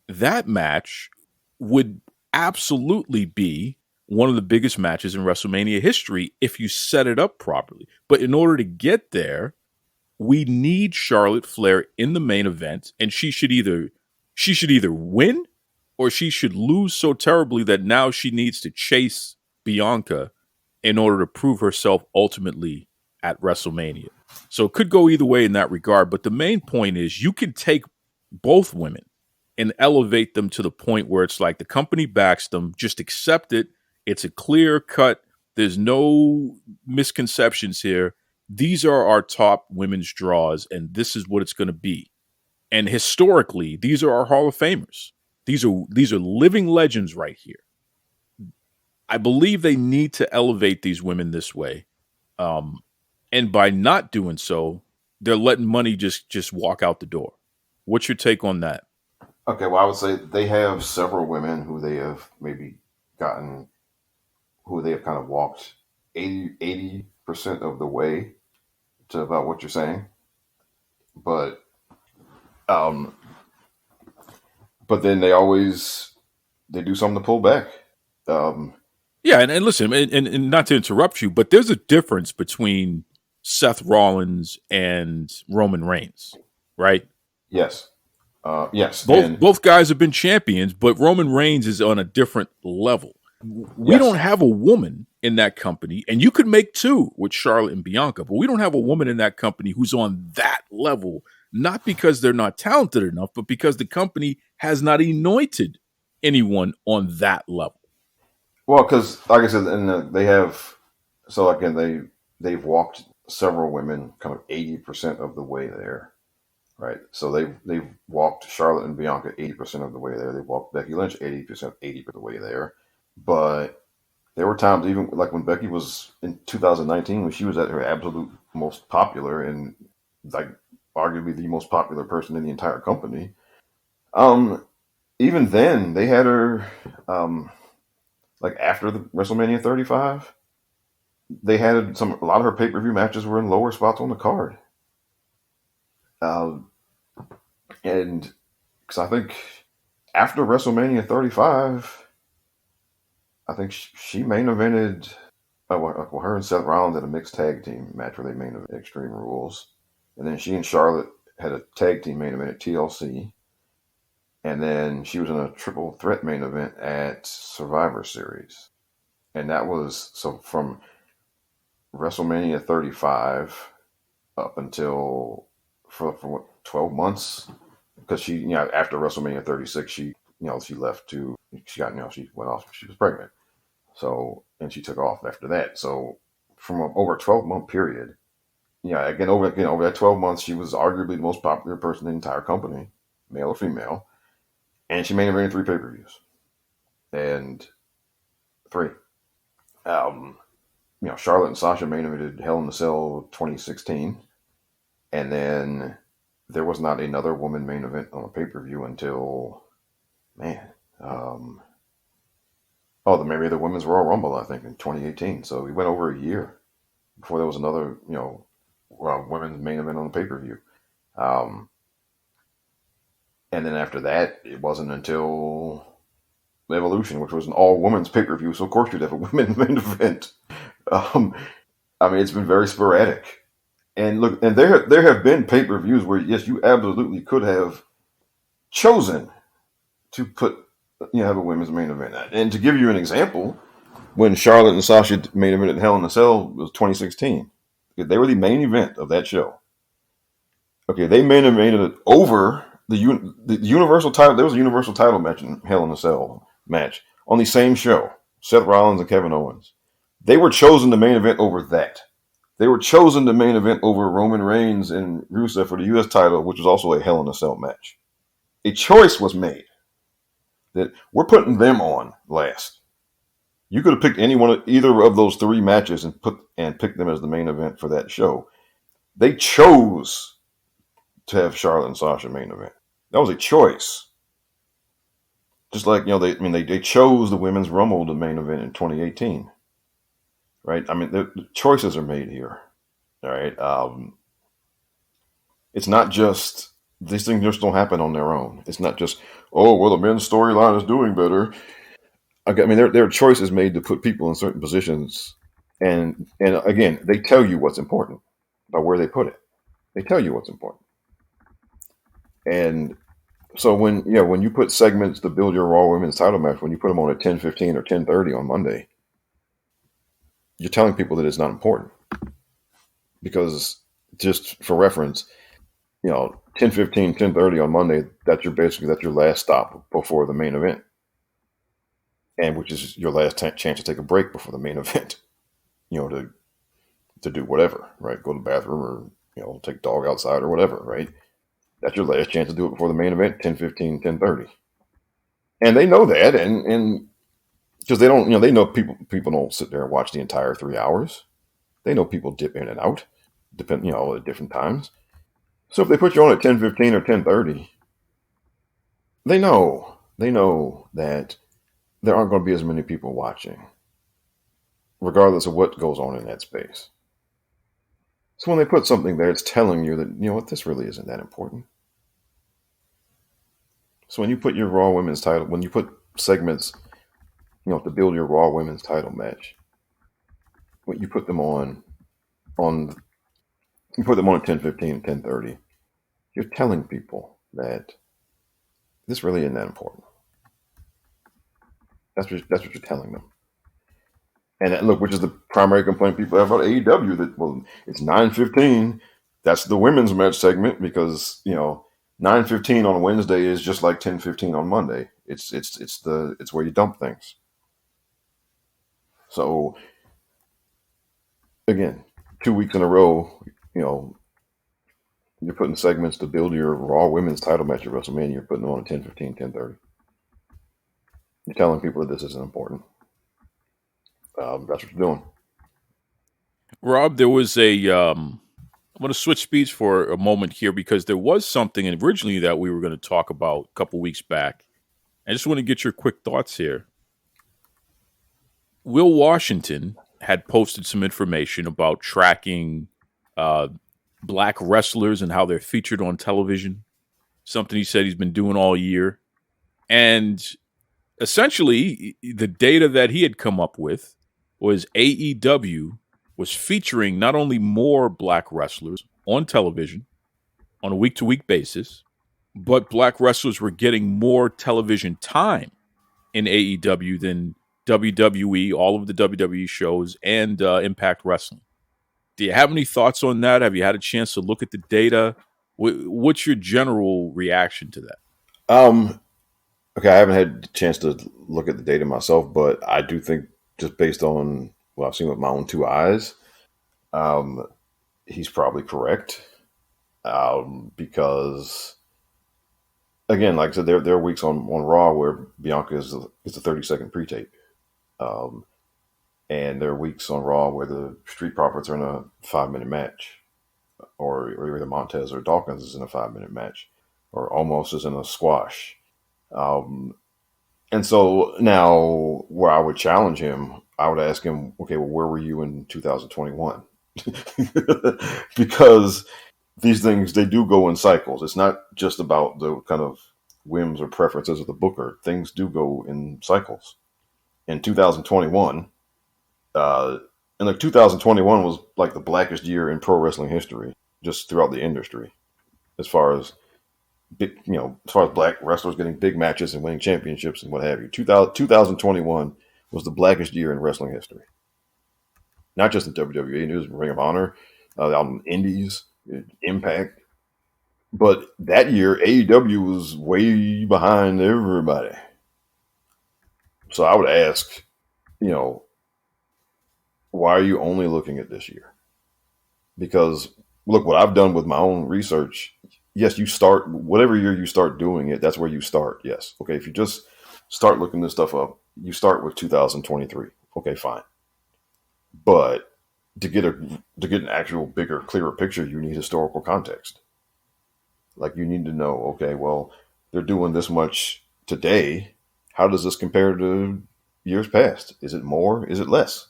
that match would absolutely be one of the biggest matches in WrestleMania history if you set it up properly. But in order to get there, we need Charlotte Flair in the main event, and she should either win or she should lose so terribly that now she needs to chase Bianca in order to prove herself ultimately at WrestleMania. So it could go either way in that regard. But the main point is you can take both women and elevate them to the point where it's like the company backs them, just accept it. It's a clear cut. There's no misconceptions here. These are our top women's draws, and this is what it's going to be. And historically, these are our Hall of Famers. These are living legends right here. I believe they need to elevate these women this way. And by not doing so, they're letting money just walk out the door. What's your take on that? Okay, well, I would say they have several women who they have maybe gotten, who they have kind of walked 80% of the way to about what you're saying. But then they do something to pull back. Yeah, and listen, and not to interrupt you, but there's a difference between Seth Rollins and Roman Reigns, right? Yes. Yes. Both guys have been champions, but Roman Reigns is on a different level. We Yes. don't have a woman in that company, and you could make two with Charlotte and Bianca, but we don't have a woman in that company who's on that level, not because they're not talented enough, but because the company has not anointed anyone on that level. Well, because like I said, and they have, so again, they've walked several women kind of 80% of the way there. Right, so they've walked Charlotte and Bianca 80% of the way there. They walked Becky Lynch 80% of the way there. But there were times, even like when Becky was in 2019, when she was at her absolute most popular and like arguably the most popular person in the entire company. Even then, they had her like after the WrestleMania 35. They had a lot of her pay-per-view matches were in lower spots on the card. And because I think after WrestleMania 35, I think she main evented, her and Seth Rollins had a mixed tag team match where they main evented Extreme Rules. And then she and Charlotte had a tag team main event at TLC. And then she was in a triple threat main event at Survivor Series. And that was, so from WrestleMania 35 up until for what, 12 months, because she, after WrestleMania 36, she left she went off, she was pregnant. So, and she took off after that. So from over a 12-month period, over that 12 months, she was arguably the most popular person in the entire company, male or female. And she main evented 3 pay-per-views. And 3. Charlotte and Sasha main evented Hell in a Cell 2016. And then there was not another woman main event on a pay-per-view until, maybe the Women's Royal Rumble, I think, in 2018. So we went over a year before there was another, women's main event on the pay-per-view. And then after that, it wasn't until Evolution, which was an all-women's pay-per-view. So of course you'd have a women's main event. It's been very sporadic. And look, and there have been pay-per-views where, yes, you absolutely could have chosen to have a women's main event. And to give you an example, when Charlotte and Sasha main event at Hell in a Cell was 2016. They were the main event of that show. Okay, they main evented over the Universal title. There was a Universal title match in Hell in a Cell match on the same show. Seth Rollins and Kevin Owens. They were chosen to main event over that. They were chosen to main event over Roman Reigns and Rusev for the U.S. title, which was also a Hell in a Cell match. A choice was made that we're putting them on last. You could have picked either of those 3 matches and picked them as the main event for that show. They chose to have Charlotte and Sasha main event. That was a choice. Just like, they chose the Women's Rumble to main event in 2018. Right? The choices are made here. All right. It's not just, these things just don't happen on their own. It's not just, the men's storyline is doing better. There are choices made to put people in certain positions. And again, they tell you what's important by where they put it. They tell you what's important. And so when you put segments to build your Raw Women's title match, when you put them on at 10:15 or 10:30 on Monday, you're telling people that it's not important because just for reference, 10:15, 10:30 on Monday, that's your last stop before the main event. And which is your last chance to take a break before the main event, to do whatever, right? Go to the bathroom or, take dog outside or whatever, right? That's your last chance to do it before the main event, 10:15, 10:30. And they know that. And because they don't, they know people don't sit there and watch the entire 3 hours. They know people dip in and out, at different times. So if they put you on at 10:15 or 10:30, they know that there aren't going to be as many people watching, regardless of what goes on in that space. So when they put something there, it's telling you that, this really isn't that important. So when you put your Raw Women's title, when you put segments, to build your Raw Women's title match, when you put them on at 10:15, 10:30, you're telling people that this really isn't that important. That's what you're telling them. And look, which is the primary complaint people have about AEW, that, well, it's 9:15. That's the women's match segment because, 9:15 on Wednesday is just like 10:15 on Monday. It's where you dump things. So again, 2 weeks in a row, you're putting segments to build your Raw Women's title match at WrestleMania. You're putting them on at 10:15, 10:30. You're telling people that this isn't important. That's what you're doing. Rob, there was I'm going to switch speeds for a moment here because there was something originally that we were going to talk about a couple weeks back. I just want to get your quick thoughts here. Will Washington had posted some information about tracking black wrestlers and how they're featured on television. Something he said he's been doing all year. And essentially, the data that he had come up with was AEW was featuring not only more black wrestlers on television on a week-to-week basis, but black wrestlers were getting more television time in AEW than WWE, all of the WWE shows, and Impact Wrestling. Do you have any thoughts on that? Have you had a chance to look at the data? What's your general reaction to that? Okay, I haven't had a chance to look at the data myself, but I do think, just based on what I've seen with my own two eyes, he's probably correct. Because, again, like I said, there are weeks on Raw where Bianca is a 30-second pre-tape. And there are weeks on Raw where the Street Profits are in a 5-minute match, or either Montez or Dawkins is in a 5-minute match, or almost is in a squash. And so now, where I would challenge him, I would ask him, okay, well, where were you in 2021? Because these things, they do go in cycles. It's not just about the kind of whims or preferences of the booker. Things do go in cycles. In 2021, and like 2021 was like the blackest year in pro wrestling history, just throughout the industry, as far as big, as far as black wrestlers getting big matches and winning championships and what have you. 2021 was the blackest year in wrestling history. Not just in WWE, it was Ring of Honor, out in Indies, Impact. But that year, AEW was way behind everybody. So I would ask, why are you only looking at this year? Because look, what I've done with my own research, yes, you start, whatever year you start doing it, that's where you start. Yes. Okay. If you just start looking this stuff up, you start with 2023. Okay, fine. But to get an actual bigger, clearer picture, you need historical context. Like, you need to know, okay, well, they're doing this much today. How does this compare to years past? Is it more? Is it less?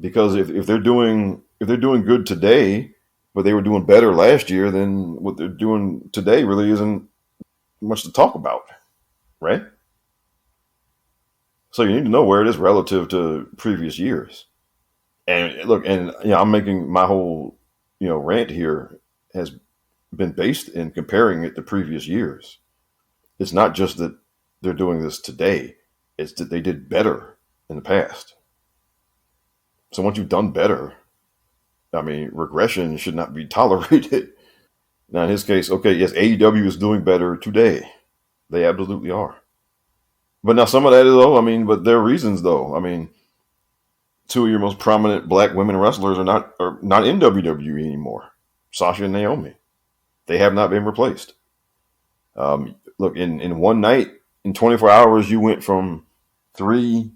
Because if they're doing good today, but they were doing better last year, then what they're doing today really isn't much to talk about, right? So you need to know where it is relative to previous years. And look, and I'm making my whole rant here has been based in comparing it to previous years. It's not just that they're doing this today; it's that they did better in the past. So once you've done better, I mean, regression should not be tolerated. Now, in his case, okay, yes, AEW is doing better today. They absolutely are. But now some of that is, but there are reasons, though. I mean, two of your most prominent black women wrestlers are not in WWE anymore. Sasha and Naomi. They have not been replaced. Look, in one night, in 24 hours, you went from 3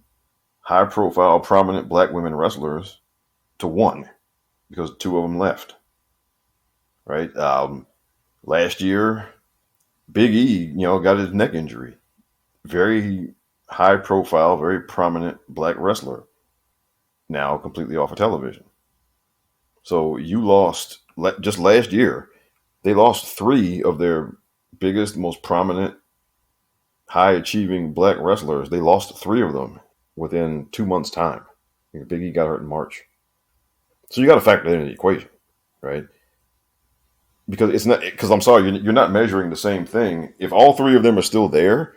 high-profile, prominent black women wrestlers to 1 because 2 of them left. Right? Last year, Big E, got his neck injury. Very high-profile, very prominent black wrestler. Now completely off of television. So you lost, just last year, they lost 3 of their biggest, most prominent, high-achieving black wrestlers. They lost 3 of them within 2 months' time. Big E got hurt in March. So you got to factor that into the equation, right? Because I'm sorry, you're not measuring the same thing. If all 3 of them are still there,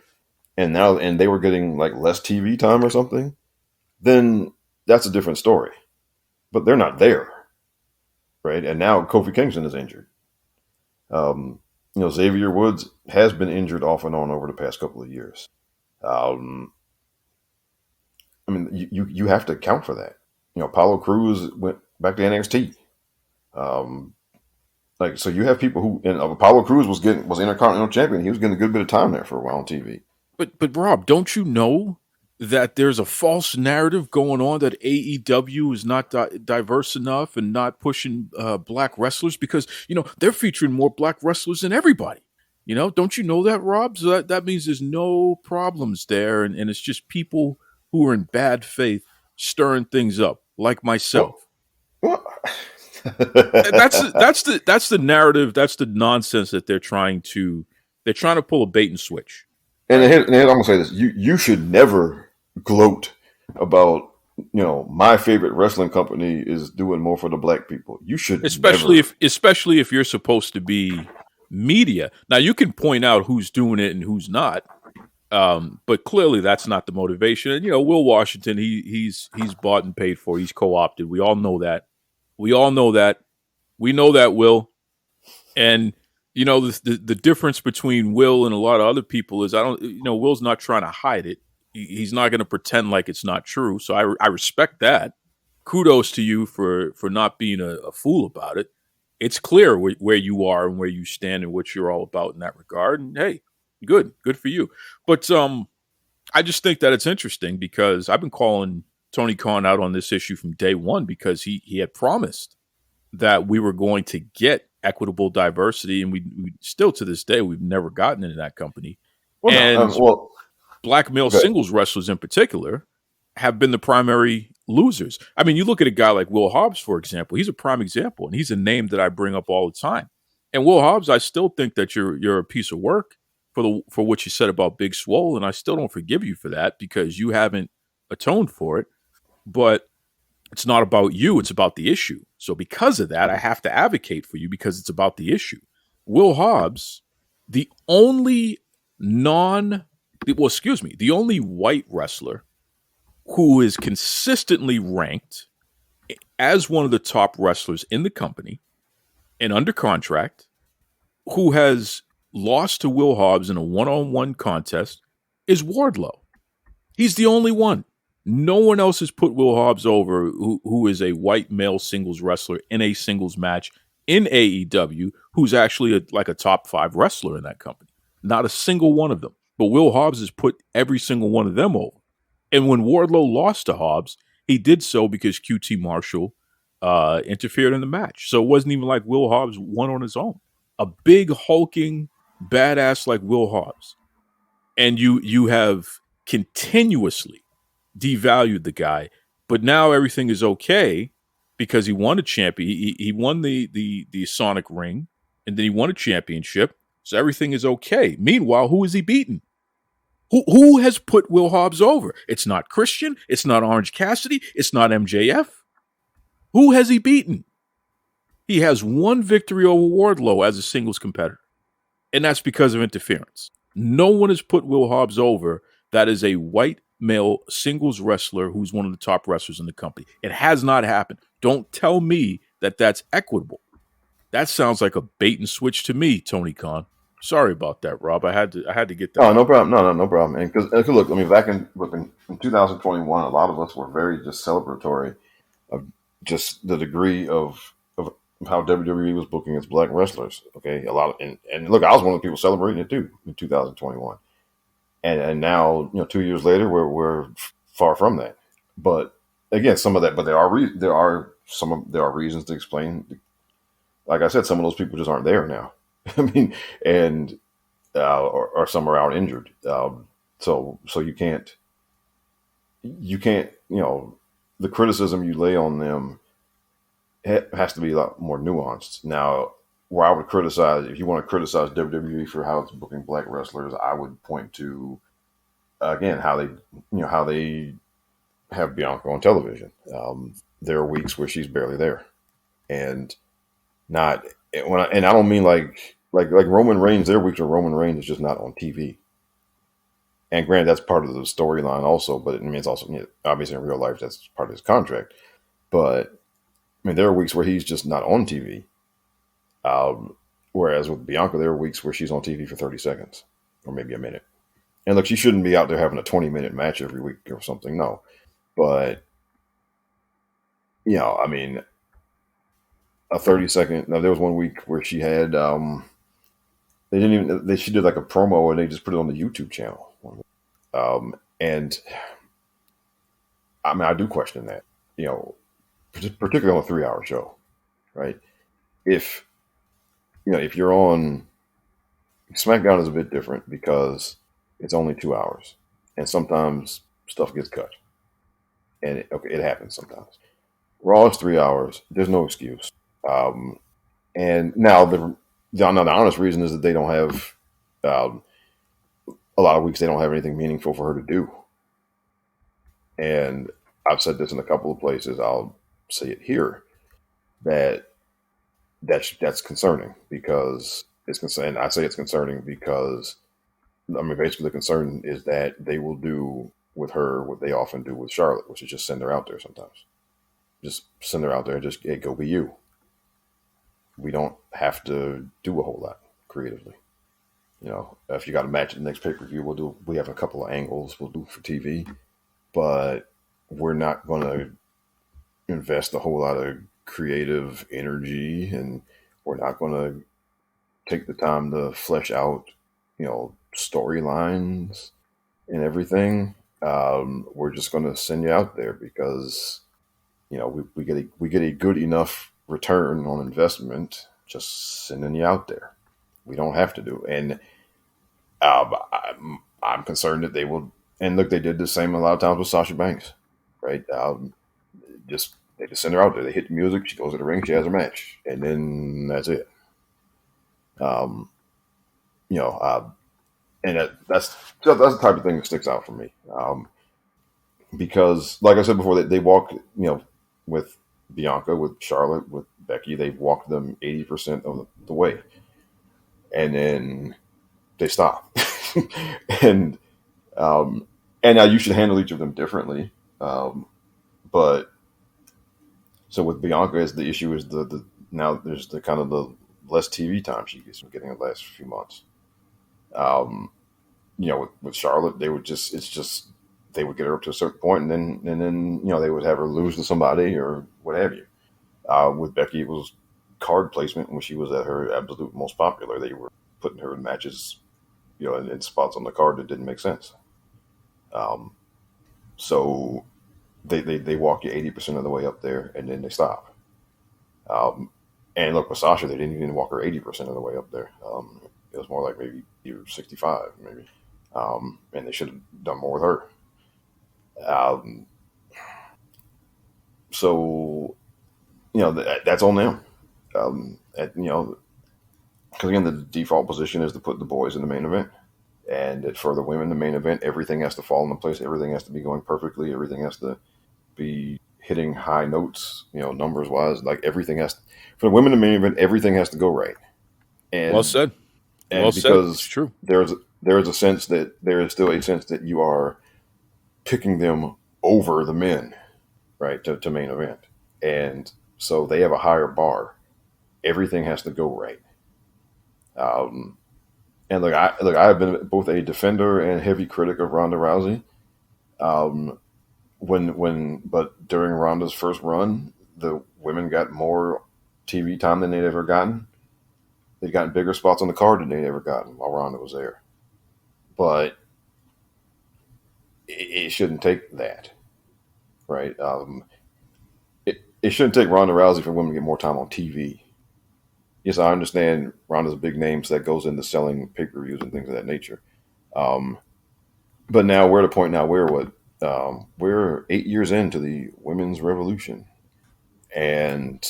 and they were getting like less TV time or something, then that's a different story. But they're not there, right? And now Kofi Kingston is injured. Xavier Woods has been injured off and on over the past couple of years. You have to account for that. Apollo Crews went back to NXT. So you have people who, and Apollo Crews was Intercontinental Champion. He was getting a good bit of time there for a while on TV. But Rob, don't you know that there's a false narrative going on that AEW is not diverse enough and not pushing black wrestlers because, they're featuring more black wrestlers than everybody. Don't you know that, Rob? So that means there's no problems there. And it's just people who are in bad faith stirring things up, like myself. Well, that's the narrative. That's the nonsense that they're trying to pull a bait and switch. And I'm gonna say this: you should never gloat about my favorite wrestling company is doing more for the black people. You should, especially if you're supposed to be media. Now you can point out who's doing it and who's not, but clearly that's not the motivation. And Will Washington, he's bought and paid for. He's co-opted. We all know that. We know that, Will. And the difference between Will and a lot of other people is Will's not trying to hide it. He's not going to pretend like it's not true. So I respect that. Kudos to you for not being a fool about it. It's clear where you are and where you stand and what you're all about in that regard. And hey, good for you. But I just think that it's interesting because I've been calling Tony Khan out on this issue from day one because he had promised that we were going to get equitable diversity, and we still to this day we've never gotten into that company. Black male singles wrestlers in particular have been the primary losers. I mean, you look at a guy like Will Hobbs, for example. He's a prime example, and he's a name that I bring up all the time. And Will Hobbs, I still think that you're a piece of work for what you said about Big Swole, and I still don't forgive you for that because you haven't atoned for it. But it's not about you, it's about the issue. So because of that, I have to advocate for you because it's about the issue. Will Hobbs, the only white wrestler who is consistently ranked as one of the top wrestlers in the company and under contract, who has lost to Will Hobbs in a one-on-one contest, is Wardlow. He's the only one. No one else has put Will Hobbs over who is a white male singles wrestler in a singles match in AEW who's actually a top 5 wrestler in that company. Not a single one of them. But Will Hobbs has put every single one of them over. And when Wardlow lost to Hobbs, he did so because QT Marshall interfered in the match. So it wasn't even like Will Hobbs won on his own. A big, hulking badass like Will Hobbs. And you have continuously devalued the guy, but now everything is okay because he won a champion. He won the Sonic ring, and then he won a championship. So everything is okay. Meanwhile, who is he beating? Who has put Will Hobbs over? It's not Christian. It's not Orange Cassidy. It's not MJF. Who has he beaten? He has one victory over Wardlow as a singles competitor, and that's because of interference. No one has put Will Hobbs over that is a white male singles wrestler who's one of the top wrestlers in the company. It has not happened. Don't tell me that's equitable. That sounds like a bait and switch to me, Tony Khan. Sorry about that, Rob. I had to get that. Oh, no problem. No problem. And because look, I mean, back in 2021, a lot of us were very just celebratory of just the degree of how WWE was booking its black wrestlers. Okay, a lot of, and look, I was one of the people celebrating it too in 2021. And now, 2 years later, we're far from that. But again, some of that, but there are reasons to explain. Like I said, some of those people just aren't there now. I mean, and or some are out injured. So you can't, the criticism you lay on them has to be a lot more nuanced. Now, where I would criticize, if you want to criticize WWE for how it's booking black wrestlers, I would point to, again, how they have Bianca on television. There are weeks where she's barely there, and I don't mean like Roman Reigns. There are weeks where Roman Reigns is just not on TV. And granted, that's part of the storyline also, but I mean, it's also, obviously in real life, that's part of his contract. But I mean, there are weeks where he's just not on TV. Whereas with Bianca, there are weeks where she's on TV for 30 seconds or maybe a minute. And look, she shouldn't be out there having a 20-minute match every week or something. No, but I mean, a 30-second. Now there was one week where she had she did like a promo and they just put it on the YouTube channel. And I mean, I do question that, particularly on a 3-hour show, right? If you're on SmackDown is a bit different because it's only 2 hours and sometimes stuff gets cut and it happens sometimes. Raw is 3 hours. There's no excuse. And now the honest reason is that they don't have, a lot of weeks they don't have anything meaningful for her to do. And I've said this in a couple of places. I'll say it here that's concerning because it's concerning. I say it's concerning because I mean, basically the concern is that they will do with her what they often do with Charlotte, which is just send her out there sometimes. Just send her out there and just, hey, go be you. We don't have to do a whole lot creatively. If you got a match at the next pay-per-view, we have a couple of angles we'll do for TV, but we're not going to invest a whole lot of creative energy, and we're not going to take the time to flesh out, storylines and everything. We're just going to send you out there because, we get a good enough return on investment just sending you out there. We don't have to do. And I'm concerned that they will. And look, they did the same a lot of times with Sasha Banks, right? They just send her out there. They hit the music. She goes to the ring. She has her match, and then that's it. And that's the type of thing that sticks out for me. Because, like I said before, they walked, with Bianca, with Charlotte, with Becky, they walked them 80% of the way, and then they stop. and now you should handle each of them differently. But so with Bianca, the issue is the now there's the kind of the less TV time she gets from getting the last few months. With Charlotte, they would they would get her up to a certain point, and then they would have her lose to somebody or what have you. With Becky, it was card placement when she was at her absolute most popular. They were putting her in matches, in spots on the card that didn't make sense. So they walk you 80% of the way up there, and then they stop. And look, with Sasha, they didn't even walk her 80% of the way up there. It was more like maybe you're 65, maybe. And they should have done more with her. So, that's on them. Because again, the default position is to put the boys in the main event. And for the women, the main event, everything has to fall into place. Everything has to be going perfectly. Everything has to be hitting high notes, numbers wise. Like for the women, the main event, everything has to go right. And well said. And well because said. It's true. There is still a sense that you are picking them over the men, right, to main event. And So they have a higher bar. Everything has to go right. And I have been both a defender and heavy critic of Ronda Rousey. Um, but during Ronda's first run, the women got more TV time than they'd ever gotten. They'd gotten bigger spots on the card than they'd ever gotten while Ronda was there. But it shouldn't take that, right? It shouldn't take Ronda Rousey for women to get more time on TV. Yes, I understand Ronda's a big name, so that goes into selling pay-per-views and things of that nature. Um, but now we're at a point now where we're 8 years into the women's revolution, and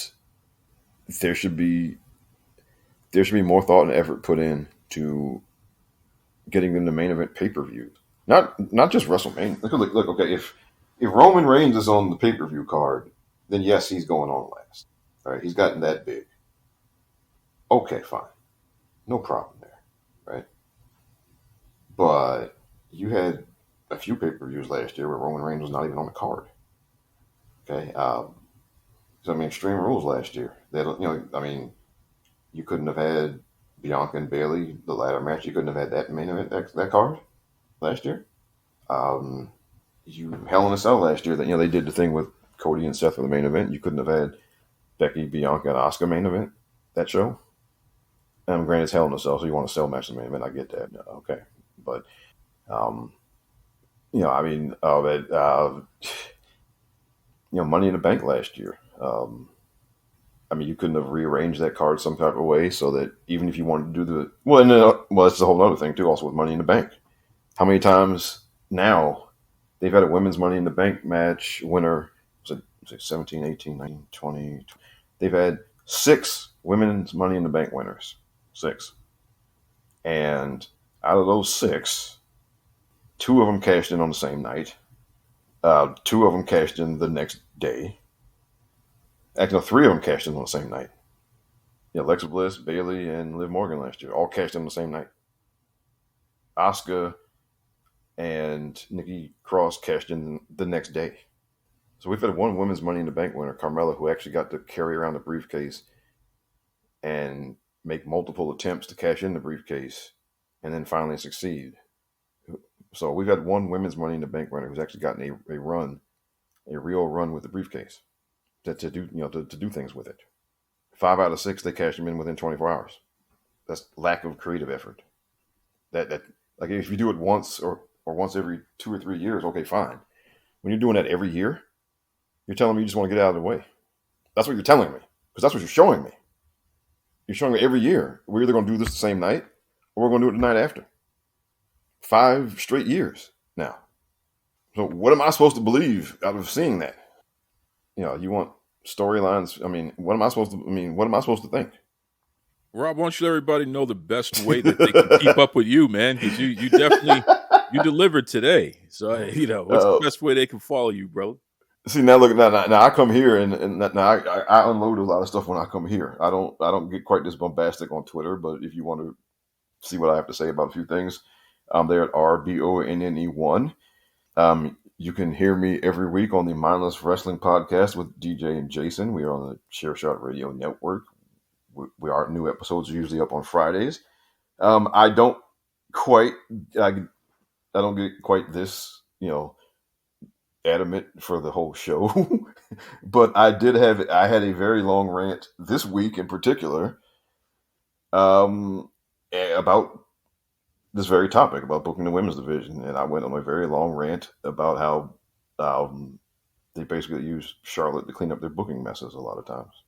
there should be more thought and effort put in to getting them to main event pay-per-views. Not just WrestleMania. Look, okay, if Roman Reigns is on the pay-per-view card, then yes, he's going on last. All right, he's gotten that big. Okay, fine. No problem there, right? But you had a few pay-per-views last year where Roman Reigns was not even on the card. Okay, so I mean, Extreme Rules last year. You couldn't have had Bianca and Bayley the ladder match. You couldn't have had that main event that card last year. Hell in a Cell last year that they did the thing with Cody and Seth for the main event. You couldn't have had Becky, Bianca, and Asuka main event that show. Granted, it's Hell in a Cell, so you want a cell match in the main event. I get that. Okay, but Money in the Bank last year. You couldn't have rearranged that card some type of way so that even if you wanted to do that's a whole other thing too. Also with Money in the Bank, how many times now they've had a women's Money in the Bank match winner? Was it 17, 18, 19, 20? They've had 6 women's Money in the Bank winners. 6. And out of those 6, 2 of them cashed in on the same night. 2 of them cashed in the next day. Actually, no, 3 of them cashed in on the same night. Alexa Bliss, Bayley, and Liv Morgan last year all cashed in on the same night. Asuka and Nikki Cross cashed in the next day. So we've had one women's Money in the Bank winner, Carmella, who actually got to carry around the briefcase and make multiple attempts to cash in the briefcase and then finally succeed. So we've had one women's Money in the Bank winner who's actually gotten a real run with the briefcase to do things with it. 5 out of 6 they cashed them in within 24 hours. That's lack of creative effort. That like if you do it once or once every 2 or 3 years, okay, fine. When you're doing that every year, you're telling me you just want to get out of the way. That's what you're telling me, because that's what you're showing me. You're showing me every year we're either going to do this the same night or we're going to do it the night after. 5 straight years now. So what am I supposed to believe out of seeing that? You want storylines. What am I supposed to think? Rob, why don't you let everybody know the best way that they can keep up with you, man? Because you definitely you delivered today. So what's the best way they can follow you, bro? See, now look, now I come here and now I unload a lot of stuff when I come here. I don't get quite this bombastic on Twitter, but if you want to see what I have to say about a few things, I'm there at RBONNE1. You can hear me every week on the Mindless Wrestling Podcast with DJ and Jason. We are on the Share Shot Radio Network. Our new episodes are usually up on Fridays. I don't get quite this, adamant for the whole show, but I had a very long rant this week in particular, about this very topic about booking the women's division. And I went on a very long rant about how, they basically use Charlotte to clean up their booking messes a lot of times.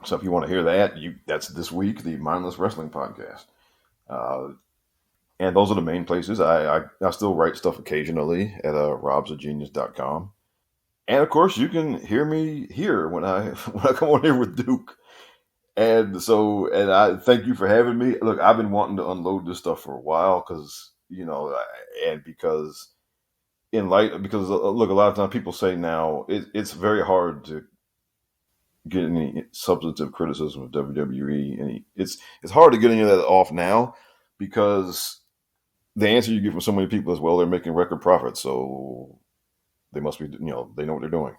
So if you want to hear that, that's this week, the Mindless Wrestling Podcast. And those are the main places. I still write stuff occasionally at robsagenius.com. And of course, you can hear me here when I come on here with Duke. And I thank you for having me. Look, I've been wanting to unload this stuff for a while because a lot of times people say now it's very hard to get any substantive criticism of WWE, and it's hard to get any of that off now because the answer you get from so many people is, well, they're making record profits, so they must be, they know what they're doing.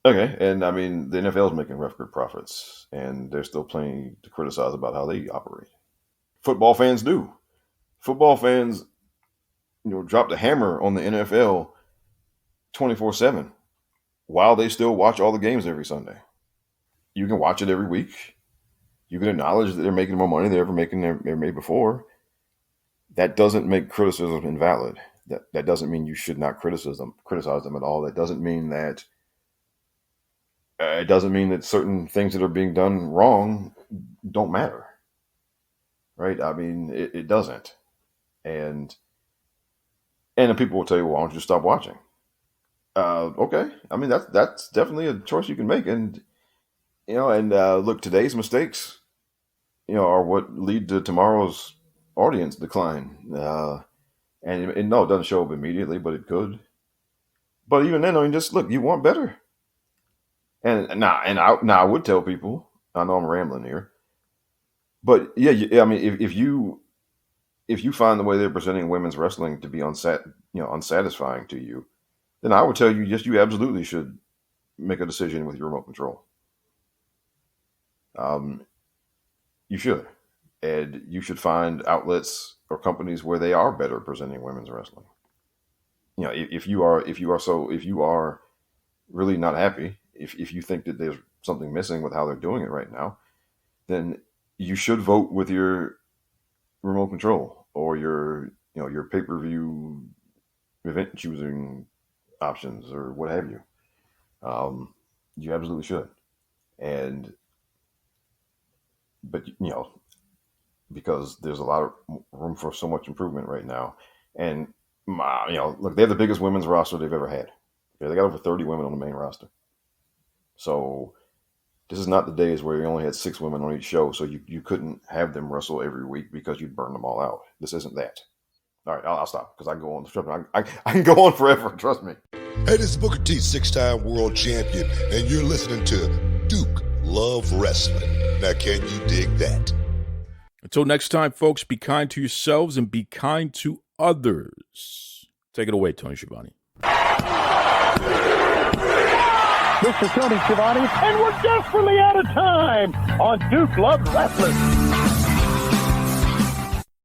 Okay, and I mean the NFL is making record profits, and there's still plenty to criticize about how they operate. Football fans do. Football fans, drop the hammer on the NFL 24/7 while they still watch all the games every Sunday. You can watch it every week. You can acknowledge that they're making more money than they made before. That doesn't make criticism invalid. That doesn't mean you should not criticize them at all. That doesn't mean that it doesn't mean that certain things that are being done wrong don't matter, right? I mean, it doesn't. And then people will tell you, well, why don't you stop watching? Okay. I mean, that's definitely a choice you can make. And, look, today's mistakes, are what lead to tomorrow's audience decline. And no, it doesn't show up immediately, but it could. But even then, I mean, just look, you want better. And I would tell people, I know I'm rambling here, but yeah, I mean, if you find the way they're presenting women's wrestling to be unsatisfying to you, then I would tell you, yes, you absolutely should make a decision with your remote control. You should, and you should find outlets or companies where they are better presenting women's wrestling. If you are really not happy, if you think that there's something missing with how they're doing it right now, then you should vote with your remote control or your pay-per-view event choosing options or what have you. You absolutely should. But because there's a lot of room for so much improvement right now. And look, they have the biggest women's roster they've ever had. Okay, they got over 30 women on the main roster. So this is not the days where you only had 6 women on each show, so you couldn't have them wrestle every week because you'd burn them all out. This isn't that. All right, I'll stop because I can go on. I can go on forever. Trust me. Hey, this is Booker T, 6-time world champion, and you're listening to Duke Love Wrestling. Now, can you dig that? Until next time, folks, be kind to yourselves and be kind to others. Take it away, Tony Schiavone. This is Tony Schiavone, and we're desperately out of time on Duke Love Wrestling.